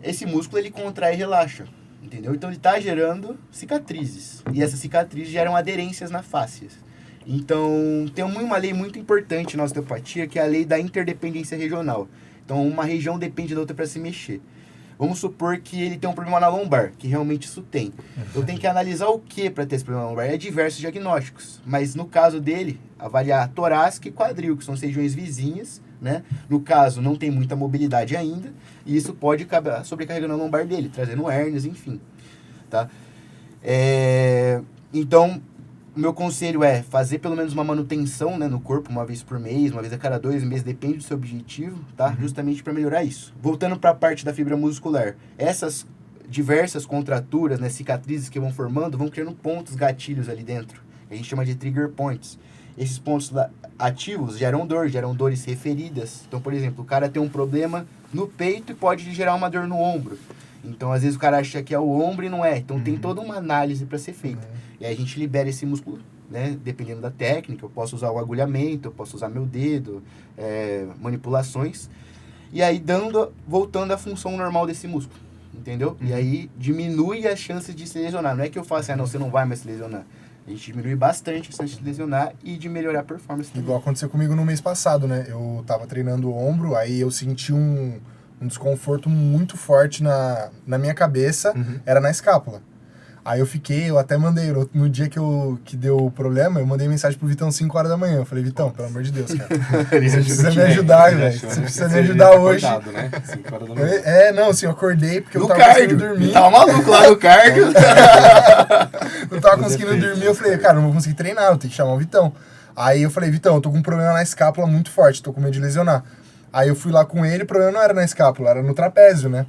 esse músculo ele contrai e relaxa, entendeu? Então, ele está gerando cicatrizes. E essas cicatrizes geram aderências na fáscia. Então, tem uma lei muito importante na osteopatia, que é a lei da interdependência regional. Então, uma região depende da outra para se mexer. Vamos supor que ele tem um problema na lombar, que realmente isso tem. Eu tenho que analisar o que para ter esse problema na lombar? É diversos diagnósticos. Mas no caso dele, avaliar torácica e quadril, que são as regiões vizinhas, né? No caso, não tem muita mobilidade ainda, e isso pode acabar sobrecarregando a lombar dele, trazendo hérnias, enfim. Tá? Então, o meu conselho é fazer pelo menos uma manutenção, né, no corpo, uma vez por mês, uma vez a cada 2 meses, depende do seu objetivo, tá? Justamente para melhorar isso. Voltando para a parte da fibra muscular, essas diversas contraturas, né, cicatrizes que vão formando, vão criando pontos gatilhos ali dentro. A gente chama de trigger points. Esses pontos ativos geram dores referidas. Então, por exemplo, o cara tem um problema no peito e pode gerar uma dor no ombro. Então, às vezes o cara acha que é o ombro e não é. Então, tem toda uma análise para ser feita. E aí a gente libera esse músculo, né? Dependendo da técnica. Eu posso usar o agulhamento, eu posso usar meu dedo, manipulações. E aí voltando à função normal desse músculo, entendeu? E aí diminui as chances de se lesionar. Não é que eu falo assim, não, você não vai mais se lesionar. A gente diminui bastante a chance de lesionar e de melhorar a performance também. Igual aconteceu comigo no mês passado, né? Eu tava treinando o ombro, aí eu senti um desconforto muito forte na minha cabeça, era na escápula. Aí eu até mandei, no dia que deu o problema, eu mandei mensagem pro Vitão 5 horas da manhã. Eu falei, Vitão, pelo amor de Deus, cara. Você precisa me ajudar, velho. Você precisa me ajudar hoje. Acordado, né? 5 horas da manhã. Não, assim, eu acordei porque eu No tava cardio. conseguindo dormir. Tava maluco lá no cardio. Eu tava conseguindo dormir, eu falei, cara, não vou conseguir treinar, eu tenho que chamar o Vitão. Aí eu falei, Vitão, eu tô com um problema na escápula muito forte, tô com medo de lesionar. Aí eu fui lá com ele, o problema não era na escápula, era no trapézio, né?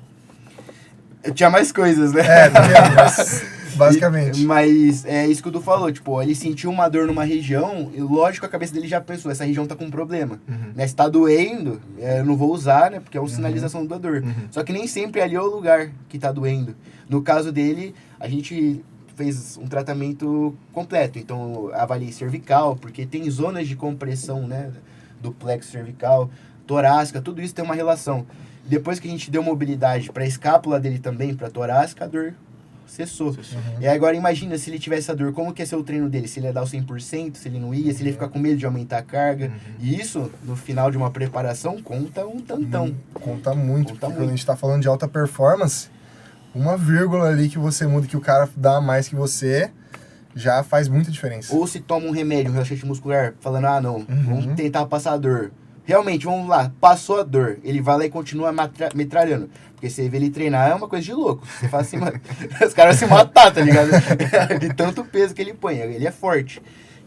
Tinha mais coisas, né? Tá vendo? Mas, basicamente. Mas é isso que o Du falou, tipo, ele sentiu uma dor numa região, e lógico a cabeça dele já pensou, essa região tá com um problema. Né? Se tá doendo, eu não vou usar, né? Porque é uma sinalização da dor. Só que nem sempre ali é o lugar que tá doendo. No caso dele, a gente fez um tratamento completo. Então, avaliei cervical, porque tem zonas de compressão, né? Do plexo cervical, torácica, tudo isso tem uma relação. Depois que a gente deu mobilidade para a escápula dele também, para a torácica, a dor cessou. E agora imagina se ele tivesse a dor, como que ia ser o treino dele? Se ele ia dar o 100%, se ele não ia, se ele ia ficar com medo de aumentar a carga. E isso, no final de uma preparação, conta um tantão. Conta muito, Conta porque muito. quando a gente tá falando de alta performance, uma vírgula ali que você muda, que o cara dá mais que você, já faz muita diferença. Ou se toma um remédio, um relaxante muscular, falando, não, vamos tentar passar a dor. Realmente, vamos lá, passou a dor, ele vai lá e continua metralhando. Porque você vê ele treinar é uma coisa de louco. Você fala assim, mano, os caras se matar, tá ligado? De tanto peso que ele põe, ele é forte.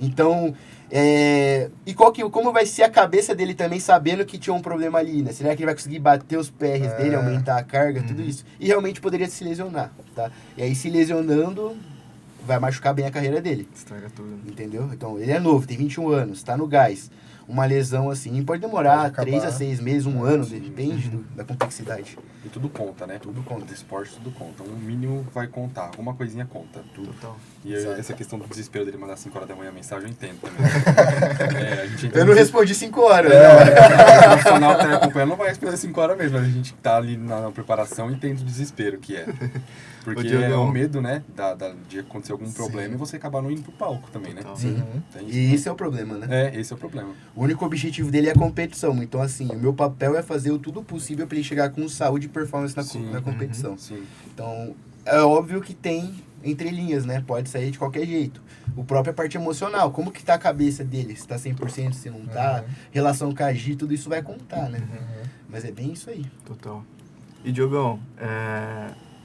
Então, e como vai ser a cabeça dele também sabendo que tinha um problema ali, né? Será que ele vai conseguir bater os PRs dele, aumentar a carga, tudo isso? E realmente poderia se lesionar, tá? E aí se lesionando, vai machucar bem a carreira dele. Estraga tudo. Entendeu? Então, ele é novo, tem 21 anos, tá no gás. Uma lesão assim pode demorar 3 a 6 meses, um ano, depende da complexidade. E tudo conta, né? Tudo conta. Do esporte, tudo conta. Um mínimo vai contar. Alguma coisinha conta. Tudo. Total. E Exato. essa questão do desespero dele mandar 5 horas da manhã a mensagem, eu entendo também. A gente entende. Eu não respondi 5 horas, O profissional que tá acompanhando não vai responder 5 horas mesmo, mas a gente que tá ali na preparação entende o desespero que é. Porque é o medo, né, de acontecer algum problema e você acabar não indo pro palco também, né? Sim. Tem isso, E né? esse é o problema, né? Esse é o problema. O único objetivo dele é a competição. Então, assim, o meu papel é fazer o tudo possível para ele chegar com saúde e performance na competição. Sim. Então, é óbvio que tem entrelinhas, né? Pode sair de qualquer jeito. O própria parte emocional, como que tá a cabeça dele? Se tá 100%, se não tá, relação com a Gi, tudo isso vai contar, né? Mas é bem isso aí. Total. E, Diogão,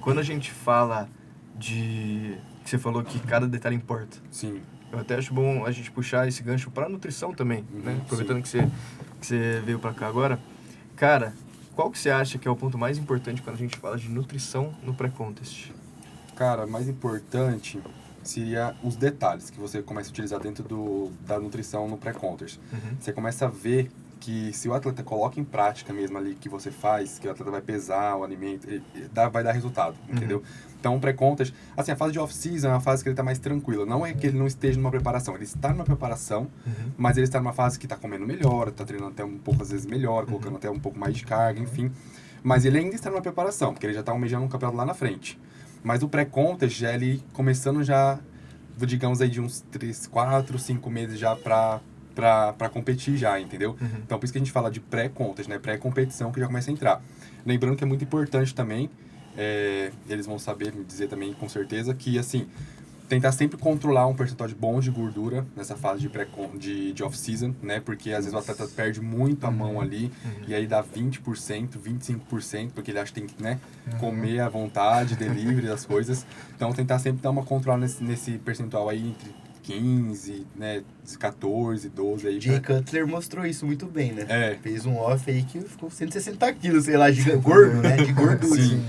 quando a gente fala que você falou que cada detalhe importa. Sim. Eu até acho bom a gente puxar esse gancho pra nutrição também, né? Aproveitando que você veio pra cá agora. Cara, qual que você acha que é o ponto mais importante quando a gente fala de nutrição no pré-contest? Cara, mais importante seria os detalhes que você começa a utilizar dentro da nutrição no pré-contest. Você começa a ver que se o atleta coloca em prática mesmo ali que você faz, que o atleta vai pesar o alimento, vai dar resultado, entendeu? Então, o pré-contest, assim, a fase de off-season é uma fase que ele está mais tranquilo. Não é que ele não esteja numa preparação, ele está numa preparação, mas ele está numa fase que está comendo melhor, está treinando até um pouco, às vezes, melhor, colocando até um pouco mais de carga, enfim. Mas ele ainda está numa preparação, porque ele já está almejando um campeonato lá na frente. Mas o pré-contest já ele começando já, digamos aí, de uns 3, 4, 5 meses já para competir já, entendeu? Então, por isso que a gente fala de pré-contest, né? Pré-competição que já começa a entrar. Lembrando que é muito importante também, eles vão saber me dizer também com certeza que, assim, tentar sempre controlar um percentual bom de gordura nessa fase de off-season, né? Porque às vezes o atleta perde muito a mão ali e aí dá 20%, 25%, porque ele acha que tem que, né, comer à vontade, delivery das coisas. Então, tentar sempre dar uma controlada nesse percentual aí entre 15, né, 14, 12 aí. Jay Cutler mostrou isso muito bem, né? Fez um off aí que ficou 160 quilos, sei lá, gordo, né? De gordura. Sim.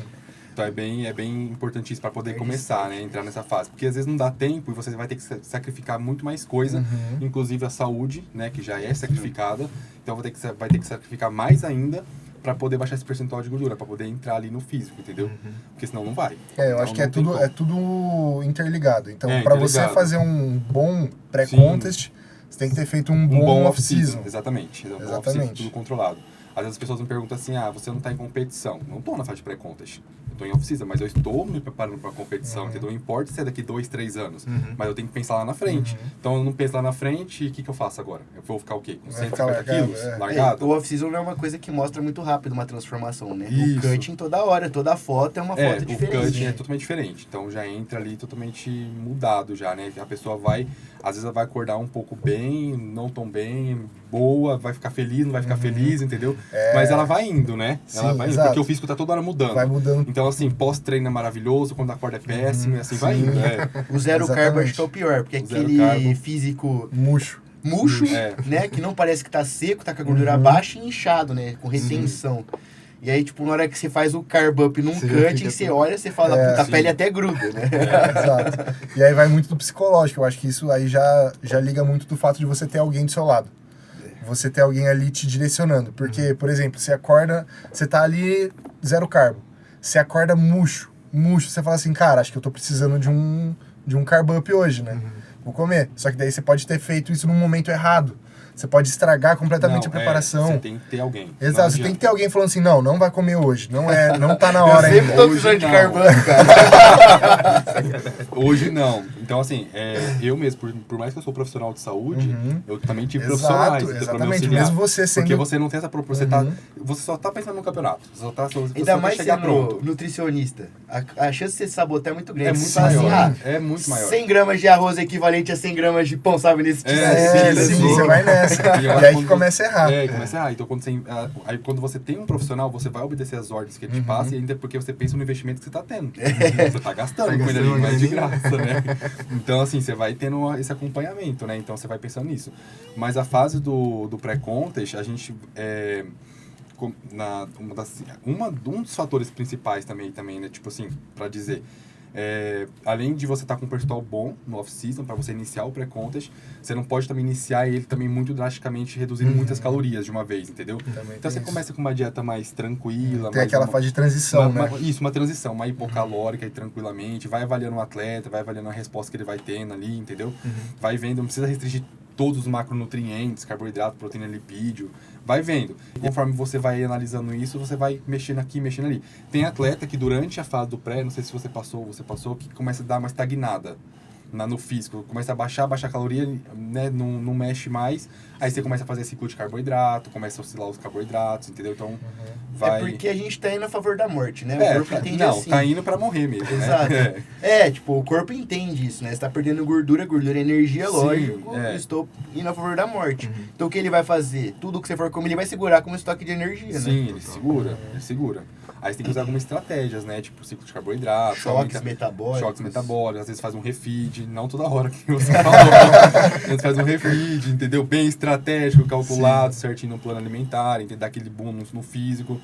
Então é bem importante isso para poder começar, né? Entrar nessa fase. Porque às vezes não dá tempo e você vai ter que sacrificar muito mais coisa, inclusive a saúde, né? Que já é sacrificada. Então vai ter que sacrificar mais ainda para poder baixar esse percentual de gordura, para poder entrar ali no físico, entendeu? Porque senão não vai. Eu então, acho que é tudo interligado. Então, para você interligado. fazer um bom pré-contest, você tem que ter feito um bom off-season. Exatamente. Off-season, tudo controlado. Às vezes as pessoas me perguntam assim, você não está em competição. Não estou na fase de pré-contest. Eu estou em off-season, mas eu estou me preparando para a competição, entendeu? Não importa se é daqui 2, 3 anos, mas eu tenho que pensar lá na frente. Então eu não penso lá na frente e o que eu faço agora? Eu vou ficar o quê? Com 150 quilos? Largado? O off-season não é uma coisa que mostra muito rápido uma transformação, né? Isso. O cutting toda hora, toda foto é uma foto diferente. O cutting é totalmente diferente. Então já entra ali totalmente mudado já, né? A pessoa às vezes ela vai acordar um pouco bem, não tão bem, boa, vai ficar feliz, não vai ficar feliz, entendeu? Mas ela vai indo, né? Ela vai indo, exato. porque o físico tá toda hora mudando. Vai mudando. Então, assim, pós-treino é maravilhoso, quando acorda é péssimo, e assim vai indo. O zero carbo acho que é o pior, porque aquele físico murcho, né? Que não parece que tá seco, tá com a gordura baixa e inchado, né? Com retenção. E aí, tipo, na hora que você faz o carb up num cutting, você olha, você fala, puta, a pele até gruda, né? Exato. E aí vai muito do psicológico. Eu acho que isso aí já liga muito do fato de você ter alguém do seu lado. Você ter alguém ali te direcionando. Porque, por exemplo, você acorda, você tá ali zero carbo. Você acorda murcho. Você fala assim, cara, acho que eu tô precisando de um carb up hoje, né? Vou comer. Só que daí você pode ter feito isso num momento errado. Você pode estragar completamente a preparação. Você tem que ter alguém. Exato, você tem que ter alguém falando assim, não vai comer hoje. Não tá na hora ainda. Eu sempre tô precisando de carb up, cara. Hoje não. Então, assim, eu mesmo, por mais que eu sou profissional de saúde, eu também tive profissionais. Exatamente, mesmo você sendo... Porque você não tem essa proporção, você só tá pensando no campeonato. Ainda mais sendo nutricionista. A chance de você sabotar é muito grande. É muito maior. É muito maior. 100 gramas de arroz equivalente a 100 gramas de pão, sabe? Nesse você vai nessa. E aí que começa a errar. Começa a errar. Então, quando você tem um profissional, você vai obedecer as ordens que ele te passa, e ainda porque você pensa no investimento que você tá tendo. Você tá gastando com ele ali, mas de graça, né? Então, assim, você vai tendo esse acompanhamento, né? Então, você vai pensando nisso. Mas a fase do pré-contest, a gente... um dos fatores principais também, né? Tipo assim, pra dizer... além de você estar com um percentual bom no off-season, para você iniciar o pré-contest, você não pode também iniciar ele também muito drasticamente, reduzindo muitas calorias de uma vez, entendeu? Então você começa com uma dieta mais tranquila. Tem aquela fase de transição, né? Uma transição, mais hipocalórica e tranquilamente. Vai avaliando o atleta, vai avaliando a resposta que ele vai tendo ali, entendeu? Vai vendo, não precisa restringir todos os macronutrientes, carboidrato, proteína, lipídio, vai vendo. E conforme você vai analisando isso, você vai mexendo aqui, mexendo ali. Tem atleta que durante a fase do pré, não sei se você passou, que começa a dar uma estagnada no físico, começa a baixar a caloria, né, não mexe mais, aí você começa a fazer ciclo de carboidrato, começa a oscilar os carboidratos, entendeu? Então, vai... É porque a gente tá indo a favor da morte, né? O corpo entende não, assim. tá indo pra morrer mesmo, Exato. né? Tipo, o corpo entende isso, né? Você tá perdendo gordura é energia, Sim, lógico, eu estou indo a favor da morte. Então, o que ele vai fazer? Tudo que você for comer, ele vai segurar como estoque de energia, né? Sim, ele segura. Aí você tem que usar algumas estratégias, né? Tipo, ciclo de carboidrato. Choques metabólicos. Às vezes faz um refeed, não toda hora que você falou. Às vezes faz um refeed, entendeu? Bem estratégico, calculado, certinho no plano alimentar, entendeu? Dar aquele boom no físico.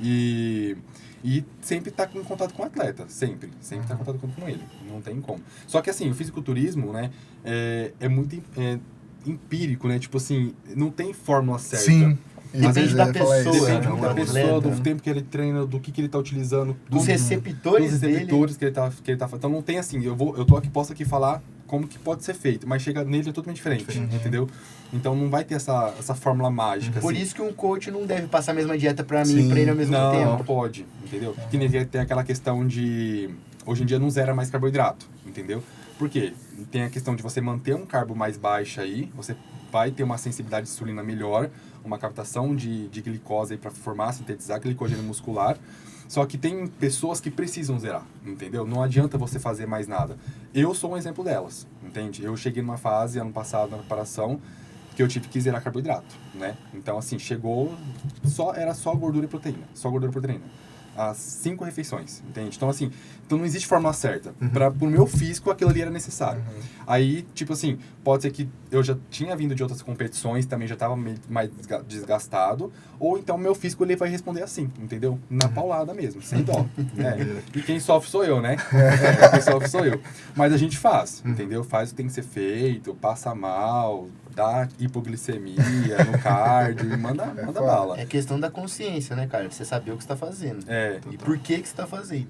E sempre tá em contato com o atleta, sempre tá em contato com ele, não tem como. Só que assim, o fisiculturismo, né, é muito empírico, né? Tipo assim, não tem fórmula certa. Sim. Depende da pessoa, Depende né? da pessoa, do tempo que ele treina, do que ele tá utilizando. Dos receptores que ele tá fazendo. Então não tem assim, eu tô aqui, posso aqui falar como que pode ser feito, mas chega nele é totalmente diferente, entendeu? Então não vai ter essa fórmula mágica. Por assim. isso que um coach não deve passar a mesma dieta pra mim e pra ele ao mesmo tempo. Não pode, entendeu? Que nem tem aquela questão de... Hoje em dia não zera mais carboidrato, entendeu? Por quê? Tem a questão de você manter um carbo mais baixo aí, você vai ter uma sensibilidade de insulina melhor, uma captação de glicose aí para formar, sintetizar glicogênio muscular. Só que tem pessoas que precisam zerar, entendeu? Não adianta você fazer mais nada. Eu sou um exemplo delas, entende? Eu cheguei numa fase, ano passado, na preparação, que eu tive que zerar carboidrato, né? Então, assim, era só gordura e proteína. Só gordura e proteína. As 5 refeições, entende? Então, assim, não existe fórmula certa. Pro meu físico, aquilo ali era necessário. Aí, tipo assim, pode ser que eu já tinha vindo de outras competições, também já estava mais desgastado, ou então meu físico ele vai responder assim, entendeu? Na paulada mesmo, sem dó. Né? E quem sofre sou eu, né? Quem sofre sou eu. Mas a gente faz, entendeu? Faz o que tem que ser feito, passa mal, dá hipoglicemia no cardio, manda bala. É questão da consciência, né, cara? Você saber o que você tá fazendo. E por que você tá fazendo.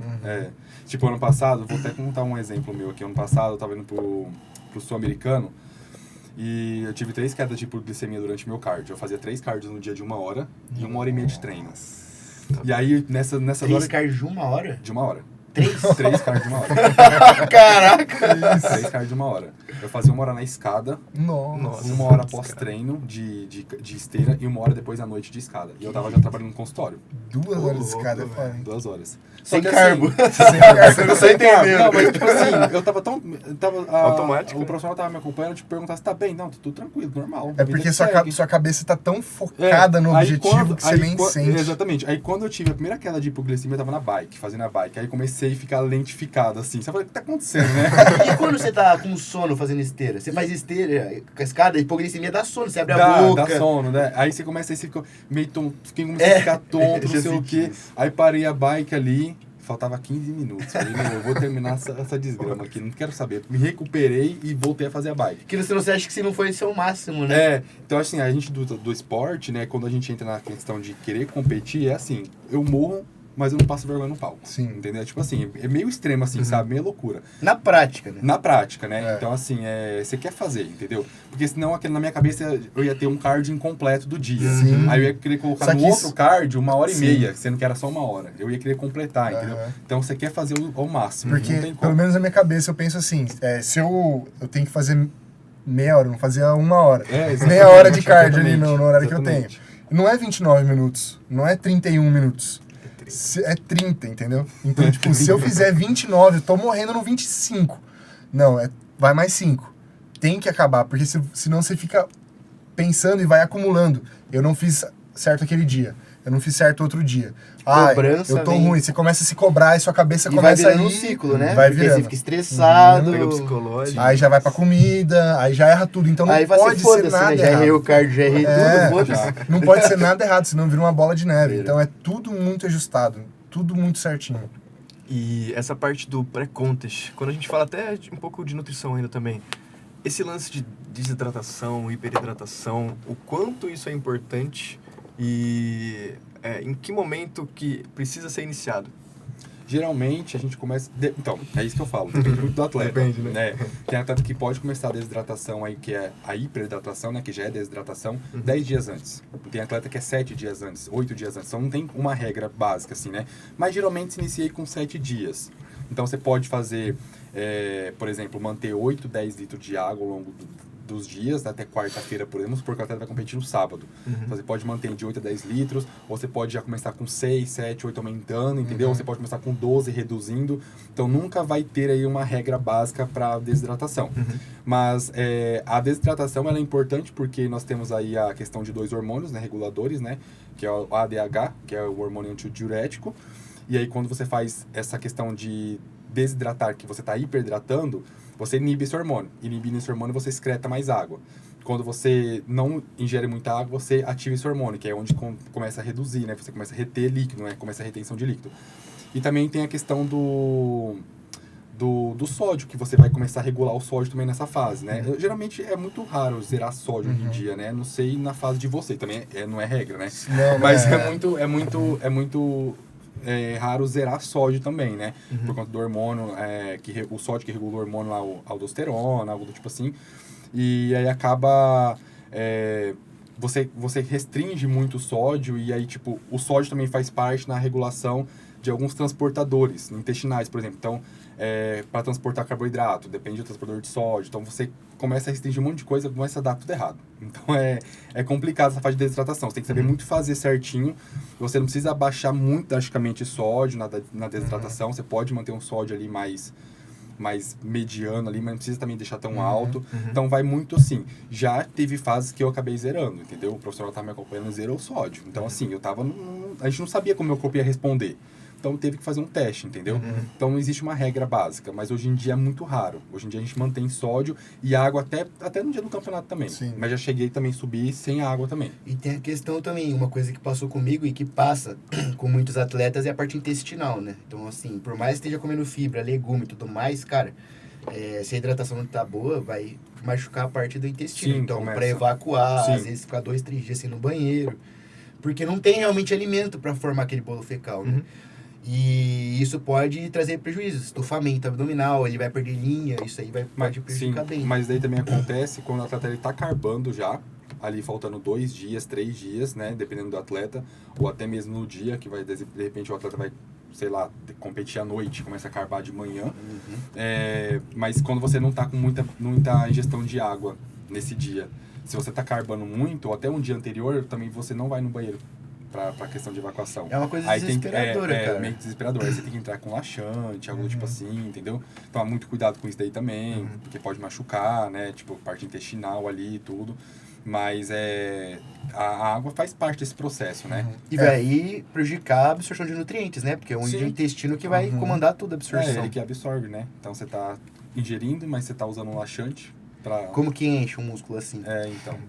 Tipo, ano passado, vou até contar um exemplo meu aqui. Ano passado, eu tava indo pro Sul-Americano e eu tive 3 quedas de hipoglicemia durante meu cardio. Eu fazia 3 cardios no dia de 1 hora e 1h30 de treino. E aí, nessa 3 cardios de 1 hora? De 1 hora. 3 cardios de 1 hora. Caraca! 3 cardios de 1 hora. Eu fazia 1 hora na escada, Nossa. 1 hora pós-treino de esteira e 1 hora depois à noite de escada. E eu tava já trabalhando no consultório. 2 horas de escada, é foda, hein? 2 horas. Sem Só que, carbo. Você não tá entendendo. Não, mas tipo assim, eu tava Automático. O profissional tava me acompanhando, te perguntar se tá bem. Não, tô tudo tranquilo, normal. É porque sua cabeça tá tão focada no objetivo que você nem sente. Exatamente. Aí quando eu tive a primeira queda de hipoglicemia, eu tava na bike, fazendo a bike. Aí comecei a ficar lentificado, assim. Você fala, o que tá acontecendo, né? E quando você tá com sono fazendo esteira? Você faz esteira, com a escada, a hipoglicemia dá sono, você abre a boca. Dá sono, né? Aí você começa, aí você fica meio tonto, comecei a ficar tonto, não sei o quê. Aí parei a bike ali, faltava 15 minutos. Falei, eu vou terminar essa desgrama aqui, não quero saber. Me recuperei e voltei a fazer a bike. Que você acha que se não foi seu máximo, né? Então assim, a gente do esporte, né, quando a gente entra na questão de querer competir, é assim, eu morro, mas eu não passo vergonha no palco. Sim. Entendeu? Tipo assim, é meio extremo assim, sabe? Meio loucura. Na prática, né? Na prática, né? Então, assim, você quer fazer, entendeu? Porque senão, na minha cabeça, eu ia ter um cardio incompleto do dia. Sim. Aí eu ia querer colocar no outro cardio 1h30, sendo que era só 1 hora. Eu ia querer completar, entendeu? Então, você quer fazer ao máximo. Porque, não tem como. pelo menos na minha cabeça, eu penso assim, se eu tenho que fazer meia hora, não fazia 1 hora. Meia hora de cardio ali no horário que eu tenho. Não é 29 minutos, não é 31 minutos. É 30, entendeu? Então, tipo, se eu fizer 29, eu tô morrendo no 25. Não, vai mais 5. Tem que acabar, porque senão você fica pensando e vai acumulando. Eu não fiz certo aquele dia. eu não fiz certo outro dia. Ah, Cobrança eu tô vem. ruim. Você começa a se cobrar e sua cabeça E vai começa a virando ir... um ciclo, né? Vai Porque virando. você fica estressado. Pega psicológico. Aí já vai pra comida, aí já erra tudo. Então não Aí vai pode ser ser foda-se, nada né? Já errei o errado. cardio, já errei É. tudo, foda-se. Não pode ser nada errado, senão vira uma bola de neve. Vira. Então é tudo muito ajustado, tudo muito certinho. E essa parte do pré-contest, quando a gente fala até um pouco de nutrição ainda também, esse lance de desidratação, hiperidratação, o quanto isso é importante e em que momento que precisa ser iniciado? Geralmente a gente começa. Então, é isso que eu falo, depende muito do atleta. Depende, né? Tem atleta que pode começar a desidratação aí, que é a hiperidratação, né? Que já é desidratação, 10 dias antes. Tem atleta que é 7 dias antes, 8 dias antes. Então não tem uma regra básica, assim, né? Mas geralmente se inicia aí com 7 dias. Então você pode fazer, por exemplo, manter 8, 10 litros de água ao longo dos dias, até quarta-feira, por exemplo, porque o atleta vai competir no sábado. Então você pode manter de 8 a 10 litros, ou você pode já começar com 6, 7, 8 aumentando, entendeu? Ou você pode começar com 12 reduzindo. Então nunca vai ter aí uma regra básica para desidratação. Mas a desidratação ela é importante porque nós temos aí a questão de 2 hormônios, né, reguladores, né, que é o ADH, que é o hormônio antidiurético. E aí quando você faz essa questão de desidratar, que você está hiperidratando, você inibe esse hormônio. Inibindo esse hormônio, você excreta mais água. Quando você não ingere muita água, você ativa esse hormônio, que é onde começa a reduzir, né? Você começa a reter líquido, né? Começa a retenção de líquido. E também tem a questão do sódio, que você vai começar a regular o sódio também nessa fase, né? Geralmente é muito raro zerar sódio hoje em dia, né? Não sei na fase de você, também não é regra, né? Não, Mas é muito raro zerar sódio também, né? Por conta do hormônio, o sódio que regula o hormônio lá, a aldosterona, algo do tipo assim. E aí acaba... você restringe muito o sódio e aí, tipo, o sódio também faz parte na regulação de alguns transportadores intestinais, por exemplo. Então, para transportar carboidrato, depende do transportador de sódio. Então, você começa a restringir um monte de coisa, começa a dar tudo errado. Então, é complicado essa fase de desidratação. Você tem que saber muito fazer certinho. Você não precisa abaixar muito drasticamente sódio na desidratação. Você pode manter um sódio ali mais mediano ali, mas não precisa também deixar tão alto. Então, vai muito assim. Já teve fases que eu acabei zerando, entendeu? O profissional estava me acompanhando e zerou o sódio. Então, assim, a gente não sabia como meu corpo ia responder. Então, teve que fazer um teste, entendeu? Então, não existe uma regra básica, mas hoje em dia é muito raro. Hoje em dia a gente mantém sódio e água até no dia do campeonato também. Sim. Mas já cheguei também a subir sem água também. E tem a questão também, uma coisa que passou comigo e que passa com muitos atletas é a parte intestinal, né? Então, assim, por mais que esteja comendo fibra, legume e tudo mais, cara, se a hidratação não tá boa, vai machucar a parte do intestino. Sim, então, começa. para evacuar, Sim. às vezes ficar 2, 3 dias assim no banheiro, porque não tem realmente alimento para formar aquele bolo fecal, né? E isso pode trazer prejuízos, estufamento abdominal, ele vai perder linha, isso aí pode prejudicar bem. Mas daí também acontece quando o atleta está carbando já, ali faltando 2 dias, 3 dias, né? Dependendo do atleta, ou até mesmo no dia, que vai, de repente o atleta vai, sei lá, competir à noite, começa a carbar de manhã. Mas quando você não está com muita ingestão de água nesse dia, se você está carbando muito, ou até um dia anterior, também você não vai no banheiro pra questão de evacuação. É uma coisa Aí desesperadora, cara. É meio desesperador. Aí você tem que entrar com laxante, algo tipo assim, entendeu? Tomar muito cuidado com isso daí também, porque pode machucar, né? Tipo, parte intestinal ali e tudo. Mas a água faz parte desse processo, né? E vai aí prejudicar a absorção de nutrientes, né? Porque é o Sim. intestino que vai comandar toda a É absorção. ele que absorve, né? Então você tá ingerindo, mas você tá usando um laxante pra... Como que enche um músculo assim? Então.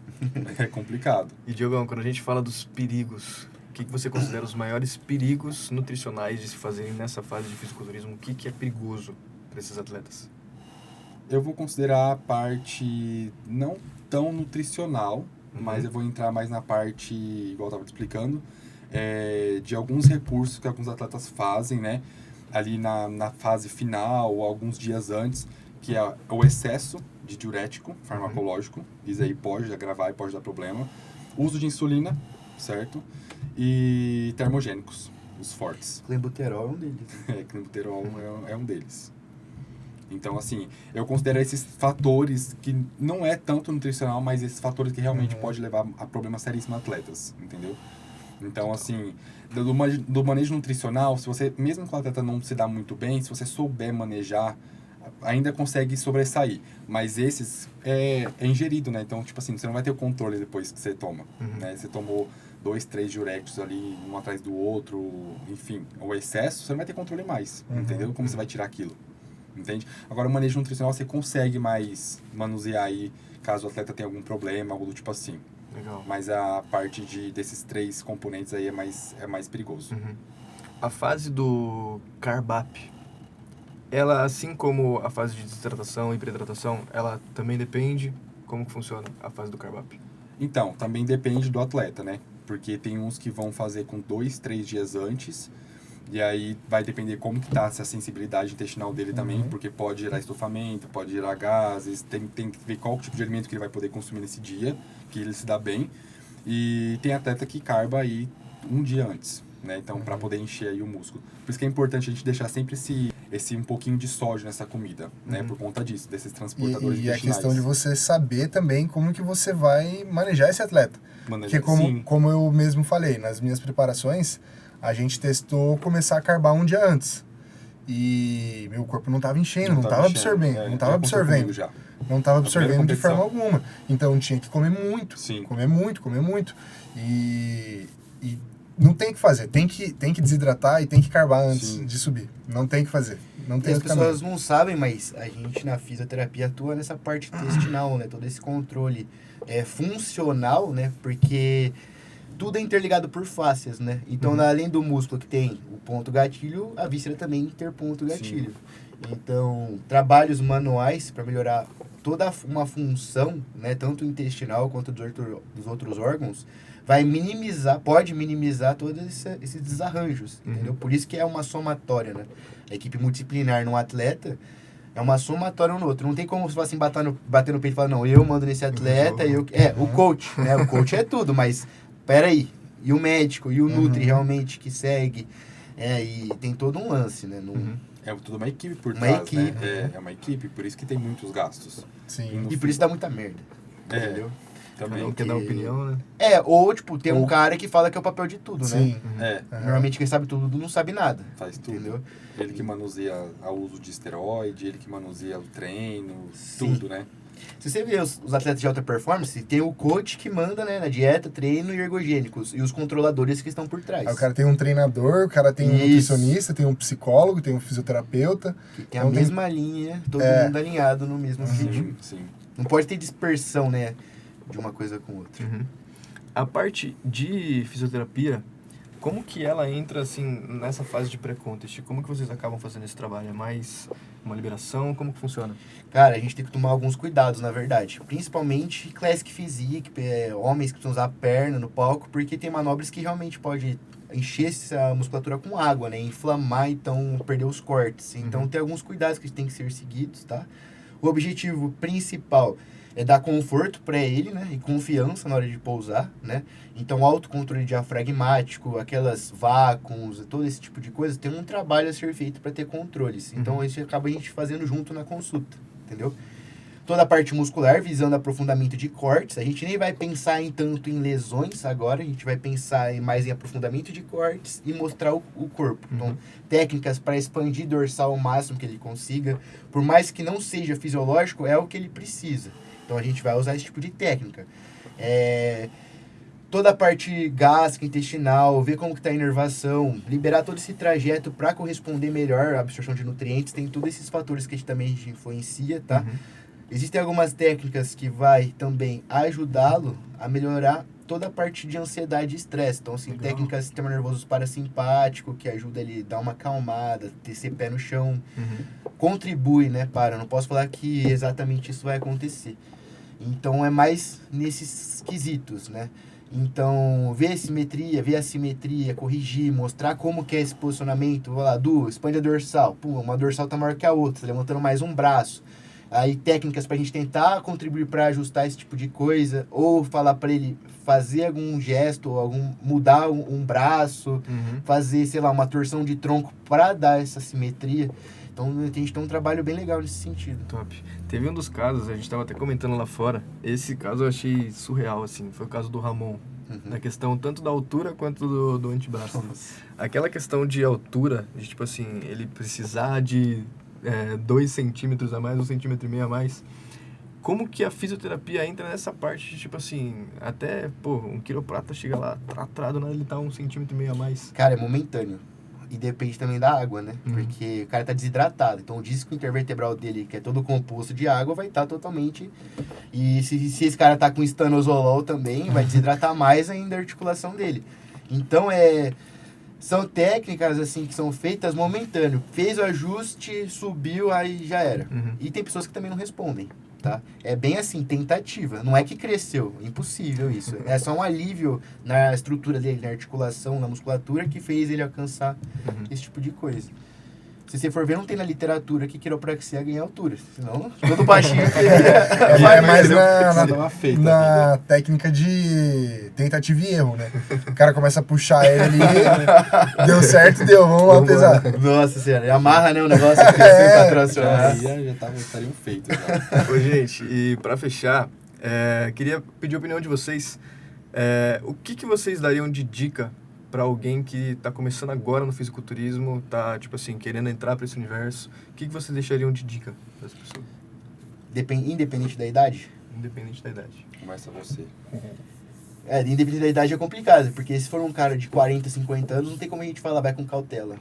É complicado. E, Diogão, quando a gente fala dos perigos, o que você considera os maiores perigos nutricionais de se fazerem nessa fase de fisiculturismo? O que é perigoso para esses atletas? Eu vou considerar a parte não tão nutricional, mas eu vou entrar mais na parte, igual eu estava te explicando, de alguns recursos que alguns atletas fazem, né? Ali na fase final ou alguns dias antes, que é o excesso de diurético farmacológico. Isso aí pode agravar e pode dar problema. Uso de insulina, certo? E termogênicos, os fortes. Clenbuterol é um deles. Clenbuterol é um deles. Então, assim, eu considero esses fatores que não é tanto nutricional, mas esses fatores que realmente pode levar a problemas seríssimos atletas, entendeu? Então, assim, do manejo nutricional, se você, mesmo que o atleta não se dá muito bem, se você souber manejar, ainda consegue sobressair. Mas esses é ingerido, né? Então, tipo assim, você não vai ter o controle depois que você toma, né? Você tomou 2, 3 diuréticos ali, um atrás do outro, enfim, o excesso, você não vai ter controle mais, entendeu? Como você vai tirar aquilo, entende? Agora, o manejo nutricional, você consegue mais manusear aí, caso o atleta tenha algum problema, algo do tipo assim. Legal. Mas a parte desses 3 componentes aí é mais perigoso. A fase do carb-up, ela, assim como a fase de desidratação e pré-hidratação, ela também depende como que funciona a fase do carb-up? Então, também depende do atleta, né? Porque tem uns que vão fazer com 2, 3 dias antes, e aí vai depender como que tá essa sensibilidade intestinal dele também, porque pode gerar estufamento, pode gerar gases, tem que ver qual tipo de alimento que ele vai poder consumir nesse dia, que ele se dá bem. E tem atleta que carba aí um dia antes, né? Então, para poder encher aí o músculo. Por isso que é importante a gente deixar sempre esse um pouquinho de sódio nessa comida, né? Por conta disso, desses transportadores E a intestinais. questão de você saber também como que você vai manejar esse atleta. Porque Sim. como eu mesmo falei, nas minhas preparações, a gente testou começar a carbar um dia antes. E meu corpo não estava enchendo, não estava absorvendo, não estava absorvendo. Não estava absorvendo de forma alguma. Então tinha que comer muito, Sim. comer muito. E não tem que fazer, tem que desidratar e tem que carbar antes de subir. Não tem que fazer. Não tem As outro caminho. pessoas não sabem, mas a gente na fisioterapia atua nessa parte intestinal, né? Todo esse controle funcional, né? Porque tudo é interligado por fáscias, né? Então, além do músculo que tem o ponto gatilho, a víscera também tem ponto gatilho. Sim. Então, trabalhos manuais para melhorar toda uma função, né? Tanto intestinal quanto dos outros órgãos, pode minimizar todos esses desarranjos, entendeu? Por isso que é uma somatória, né? A equipe multidisciplinar num atleta é uma somatória um no outro. Não tem como você assim, bater no peito e falar, não, eu mando nesse atleta, o coach, né? O coach é tudo, mas peraí, e o médico, e o nutri realmente que segue, e tem todo um lance, né? É tudo uma equipe por Uma trás, equipe. né? É uma equipe, por isso que tem muitos gastos. Sim. E por isso dá muita merda, entendeu? Também Também. quer dar opinião, né? Ou, tipo, tem um cara que fala que é o papel de tudo, Sim. né? Normalmente quem sabe tudo não sabe nada. Faz tudo. Entendeu? Ele que manuseia o uso de esteroide, ele que manuseia o treino, Sim. tudo, né? Se você vê os atletas de alta performance, tem o coach que manda, né, na dieta, treino e ergogênicos, e os controladores que estão por trás. Aí o cara tem um treinador, o cara tem um nutricionista, tem um psicólogo, tem um fisioterapeuta. Que tem a mesma linha, todo mundo alinhado no mesmo objetivo. Sim. Não pode ter dispersão, né, de uma coisa com outra. A parte de fisioterapia, como que ela entra, assim, nessa fase de pré-contest? Como que vocês acabam fazendo esse trabalho? É mais uma liberação? Como que funciona? Cara, a gente tem que tomar alguns cuidados, na verdade. Principalmente Classic Physique, homens que precisam usar a perna no palco, porque tem manobras que realmente pode encher essa musculatura com água, né? Inflamar, então perder os cortes. Então tem alguns cuidados que tem que ser seguidos, tá? O objetivo principal é dar conforto para ele, né? E confiança na hora de pousar, né? Então, autocontrole diafragmático, aquelas vácuos, todo esse tipo de coisa, tem um trabalho a ser feito para ter controles. Então, isso acaba a gente fazendo junto na consulta, entendeu? Toda a parte muscular, visando aprofundamento de cortes. A gente nem vai pensar tanto em lesões agora, a gente vai pensar mais em aprofundamento de cortes e mostrar o corpo. Então, técnicas para expandir dorsal ao máximo que ele consiga. Por mais que não seja fisiológico, é o que ele precisa. Então, a gente vai usar esse tipo de técnica. Toda a parte gástrica, intestinal, ver como que está a inervação, liberar todo esse trajeto para corresponder melhor à absorção de nutrientes. Tem todos esses fatores que a gente influencia, tá? Existem algumas técnicas que vai também ajudá-lo a melhorar toda a parte de ansiedade e estresse. Então, assim, técnicas do sistema nervoso parasimpático, que ajuda ele a dar uma acalmada, ter esse pé no chão. Contribui, né, não posso falar que exatamente isso vai acontecer. Então, é mais nesses quesitos, né? Então, ver a simetria, ver a simetria, corrigir, mostrar como que é esse posicionamento. Vai lá, expande a dorsal. Pum, uma dorsal tá maior que a outra, tá levantando mais um braço. Aí, técnicas pra gente tentar contribuir para ajustar esse tipo de coisa. Ou falar para ele fazer algum gesto, mudar um braço, fazer, sei lá, uma torção de tronco para dar essa simetria. Então, a gente tem um trabalho bem legal nesse sentido. Top. Teve um dos casos, a gente estava até comentando lá fora, esse caso eu achei surreal, assim, foi o caso do Ramon, na questão tanto da altura quanto do antebraço. Aquela questão de altura, de tipo assim, ele precisar de 2 centímetros a mais, 1,5 centímetro a mais, como que a fisioterapia entra nessa parte de, tipo assim, até, pô, um quiroprata chega lá, tratado, né? Ele tá 1,5 centímetros a mais. Cara, é momentâneo. E depende também da água, né? Porque o cara tá desidratado. Então o disco intervertebral dele, que é todo composto de água, vai estar totalmente... E se esse cara tá com estanozolol também, vai desidratar mais ainda a articulação dele. Então são técnicas assim que são feitas momentâneo. Fez o ajuste, subiu, aí já era. E tem pessoas que também não respondem. Tá? É bem assim, tentativa. Não é que cresceu, impossível isso. É só um alívio na estrutura dele, na articulação, na musculatura, que fez ele alcançar esse tipo de coisa. Se você for ver, não tem na literatura que quiropraxia ganha altura. Senão, todo baixinho queria. É mais Tava feito na técnica de tentativa e erro, né? O cara começa a puxar ele ali, deu certo, deu, vamos lá pesar. Nossa senhora, amarra, né, o negócio que pra tracionar. Aí estariam feitos. Já. Ô, gente, e pra fechar, queria pedir a opinião de vocês. O que vocês dariam de dica para alguém que tá começando agora no fisiculturismo, tá, tipo assim, querendo entrar para esse universo? O que vocês deixariam de dica para essa pessoa? Independente da idade? Independente da idade. Começa você. Independente da idade é complicado, porque se for um cara de 40, 50 anos, não tem como a gente falar, vai com cautela.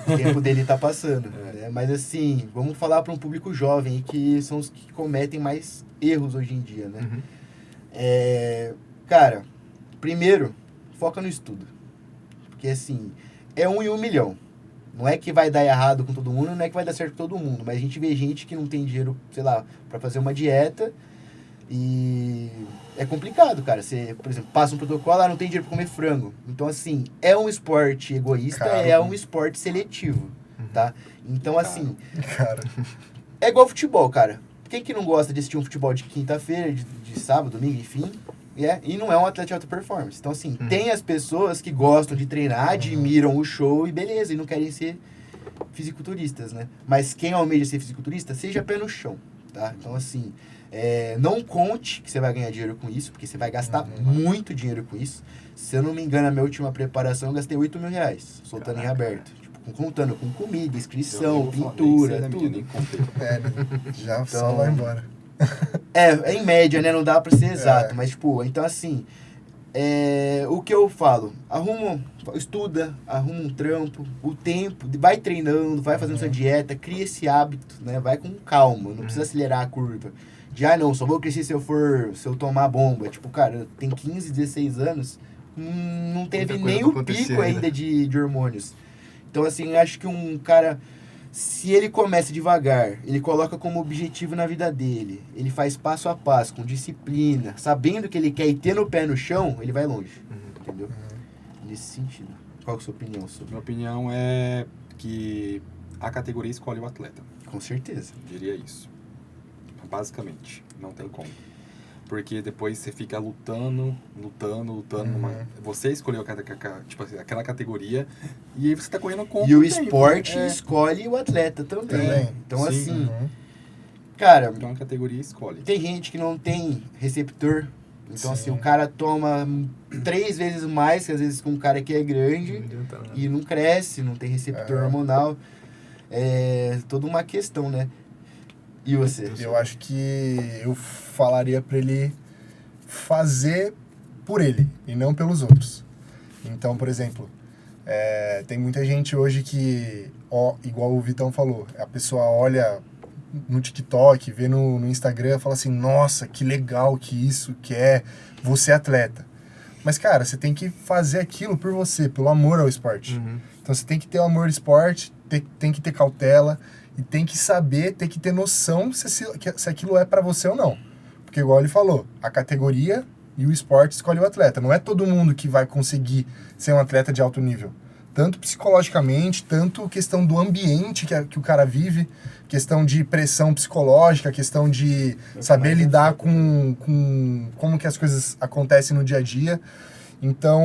O tempo dele tá passando. Né? Mas assim, vamos falar para um público jovem, que são os que cometem mais erros hoje em dia, né? Cara, primeiro, foca no estudo. Porque assim, é 1 em 1 milhão. Não é que vai dar errado com todo mundo, não é que vai dar certo com todo mundo. Mas a gente vê gente que não tem dinheiro, sei lá, para fazer uma dieta. E é complicado, cara. Você, por exemplo, passa um protocolo, não tem dinheiro pra comer frango. Então, assim, é um esporte egoísta, é um esporte seletivo, tá? Então, assim, é igual futebol, cara. Quem que não gosta de assistir um futebol de quinta-feira, de sábado, domingo, enfim... E não é um atleta de alta performance. Então, assim, tem as pessoas que gostam de treinar, admiram o show e beleza, e não querem ser fisiculturistas, né? Mas quem almeja ser fisiculturista, seja pé no chão, tá? Então, assim, não conte que você vai ganhar dinheiro com isso, porque você vai gastar muito dinheiro com isso. Se eu não me engano, a minha última preparação, eu gastei R$8 mil, soltando em aberto. Tipo, contando com comida, inscrição, pintura, tudo. Já então, só vai embora. É em média, né? Não dá pra ser exato, mas, tipo, então, assim, o que eu falo? Estuda, arruma um trampo, o tempo, vai treinando, vai fazendo sua dieta, cria esse hábito, né? Vai com calma, não precisa acelerar a curva. Não, só vou crescer se eu tomar bomba. Tipo, cara, tem 15, 16 anos, não teve nem o pico ainda de hormônios. Então, assim, eu acho que um cara... Se ele começa devagar, ele coloca como objetivo na vida dele, ele faz passo a passo, com disciplina, sabendo o que ele quer e tendo o pé no chão, ele vai longe. Entendeu? Nesse sentido. Qual é a sua opinião sobre? Minha opinião é que a categoria escolhe o atleta. Com certeza. Eu diria isso. Basicamente. Não tem como. Porque depois você fica lutando. Você escolheu aquela categoria e aí você tá correndo contra e o esporte escolhe o atleta também. Então, sim, assim, cara... Então a categoria escolhe. Tem gente que não tem receptor. Então, assim, o cara toma 3 vezes mais que às vezes com um cara que é grande e não cresce, não tem receptor hormonal. É toda uma questão, né? E você? Eu acho que eu falaria pra ele fazer por ele e não pelos outros. Então, por exemplo, tem muita gente hoje que, igual o Vitão falou, a pessoa olha no TikTok, vê no Instagram, fala assim, nossa, que legal que isso que é, você atleta. Mas, cara, você tem que fazer aquilo por você, pelo amor ao esporte. Então, você tem que ter o amor ao esporte, tem que ter cautela, e tem que saber, tem que ter noção se aquilo é pra você ou não. Porque, igual ele falou, a categoria e o esporte escolhe o atleta. Não é todo mundo que vai conseguir ser um atleta de alto nível. Tanto psicologicamente, tanto questão do ambiente que o cara vive, questão de pressão psicológica, questão de saber lidar com como que as coisas acontecem no dia a dia. Então,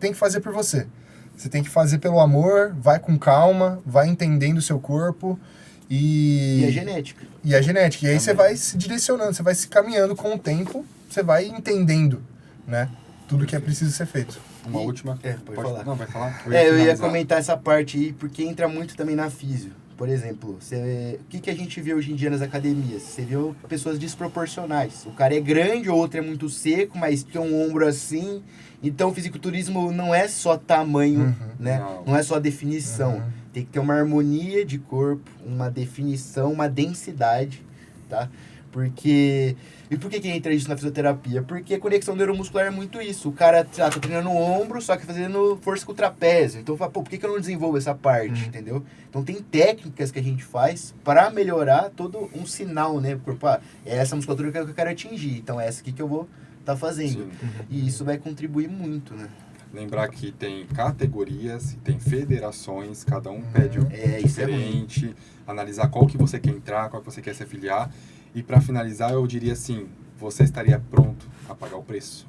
tem que fazer por você. Você tem que fazer pelo amor, vai com calma, vai entendendo o seu corpo e a genética. E a genética. E aí você vai se direcionando, você vai se caminhando com o tempo, você vai entendendo, né? Tudo que é preciso ser feito. Uma última... Pode falar. Não, vai falar? Eu ia comentar essa parte aí, porque entra muito também na físio. por exemplo, o que a gente vê hoje em dia nas academias? Você vê pessoas desproporcionais. O cara é grande, o outro é muito seco, mas tem um ombro assim. Então, o fisiculturismo não é só tamanho, né? Não é só definição. Tem que ter uma harmonia de corpo, uma definição, uma densidade, tá? Porque... E por que entra isso na fisioterapia? Porque a conexão neuromuscular é muito isso. O cara tá treinando o ombro, só que fazendo força com o trapézio. Então, fala, pô, por que eu não desenvolvo essa parte, entendeu? Então, tem técnicas que a gente faz para melhorar todo um sinal, né? Pro corpo, é essa musculatura que eu quero atingir. Então, é essa aqui que eu vou estar fazendo. E isso vai contribuir muito, né? Lembrar que tem categorias, tem federações, cada um pede um diferente, analisar qual que você quer entrar, qual que você quer se afiliar. E para finalizar, eu diria assim, você estaria pronto a pagar o preço?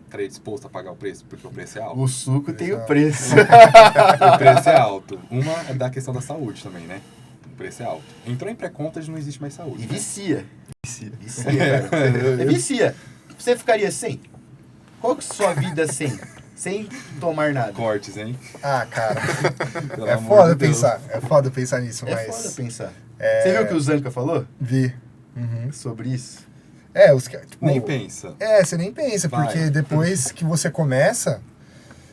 Estaria disposto a pagar o preço? Porque o preço é alto. O suco tem o preço. O preço é alto. Uma é da questão da saúde também, né? O preço é alto. Entrou em pré-contas, não existe mais saúde. E né? vicia, cara. Vicia. Você ficaria sem? Qual que é a sua vida sem? Sem tomar nada. Cortes, hein? Ah, cara. Pelo É amor foda de Deus. pensar. É foda pensar nisso, É mas... foda pensar. Você viu o que o Zanca falou Vi. sobre isso? Tipo, Nem pensa. Você nem pensa, Vai. porque depois que você começa,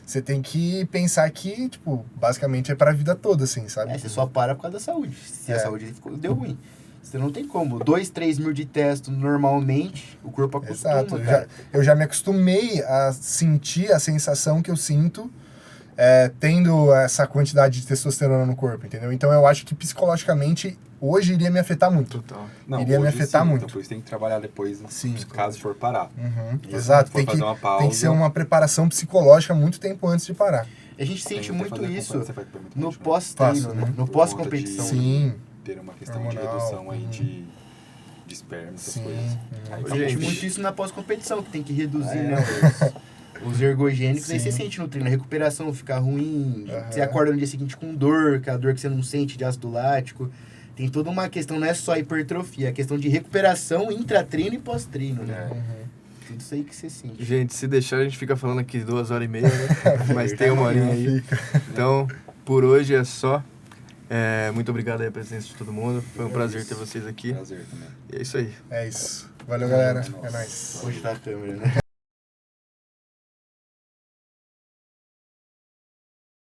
você tem que pensar que, tipo, basicamente é pra vida toda, assim, sabe? Você só para por causa da saúde. Se a saúde deu ruim. Você não tem como. 2, 3 mil de testo normalmente, o corpo acostuma, Exato. cara. Eu já me acostumei a sentir a sensação que eu sinto tendo essa quantidade de testosterona no corpo, entendeu? Então eu acho que psicologicamente hoje iria me afetar muito. Total. Não, Iria me hoje afetar sim, muito. Então por isso tem que trabalhar depois, Sim. caso for parar. Exato. For Tem fazer uma pausa, que ser uma preparação psicológica muito tempo antes de parar. A gente sente tem que muito fazer isso você faz acompanhamento no médico, né? pós-treino, Faço, né? né? No Por pós-competição. conta de- Sim. Ter uma questão de Hormonal, redução aí de esperma, essas Sim. coisas. Aí A gente Gente. muito isso na pós-competição, que tem que reduzir, É. né? Os ergogênicos, aí Sim. você sente no treino, a recuperação fica ruim, Aham. você acorda no dia seguinte com dor, aquela dor que você não sente de ácido lático. Tem toda uma questão, não é só hipertrofia, é questão de recuperação intra-treino e pós-treino, né? Tudo isso aí que você sente. Gente, se deixar, a gente fica falando aqui 2h30, né? Mas tem uma horinha aí. Então, por hoje é só. Muito obrigado aí a presença de todo mundo. Foi um prazer ter vocês aqui. Prazer também. E é isso aí. É isso. Valeu, galera. É nóis. Onde tá a câmera, né?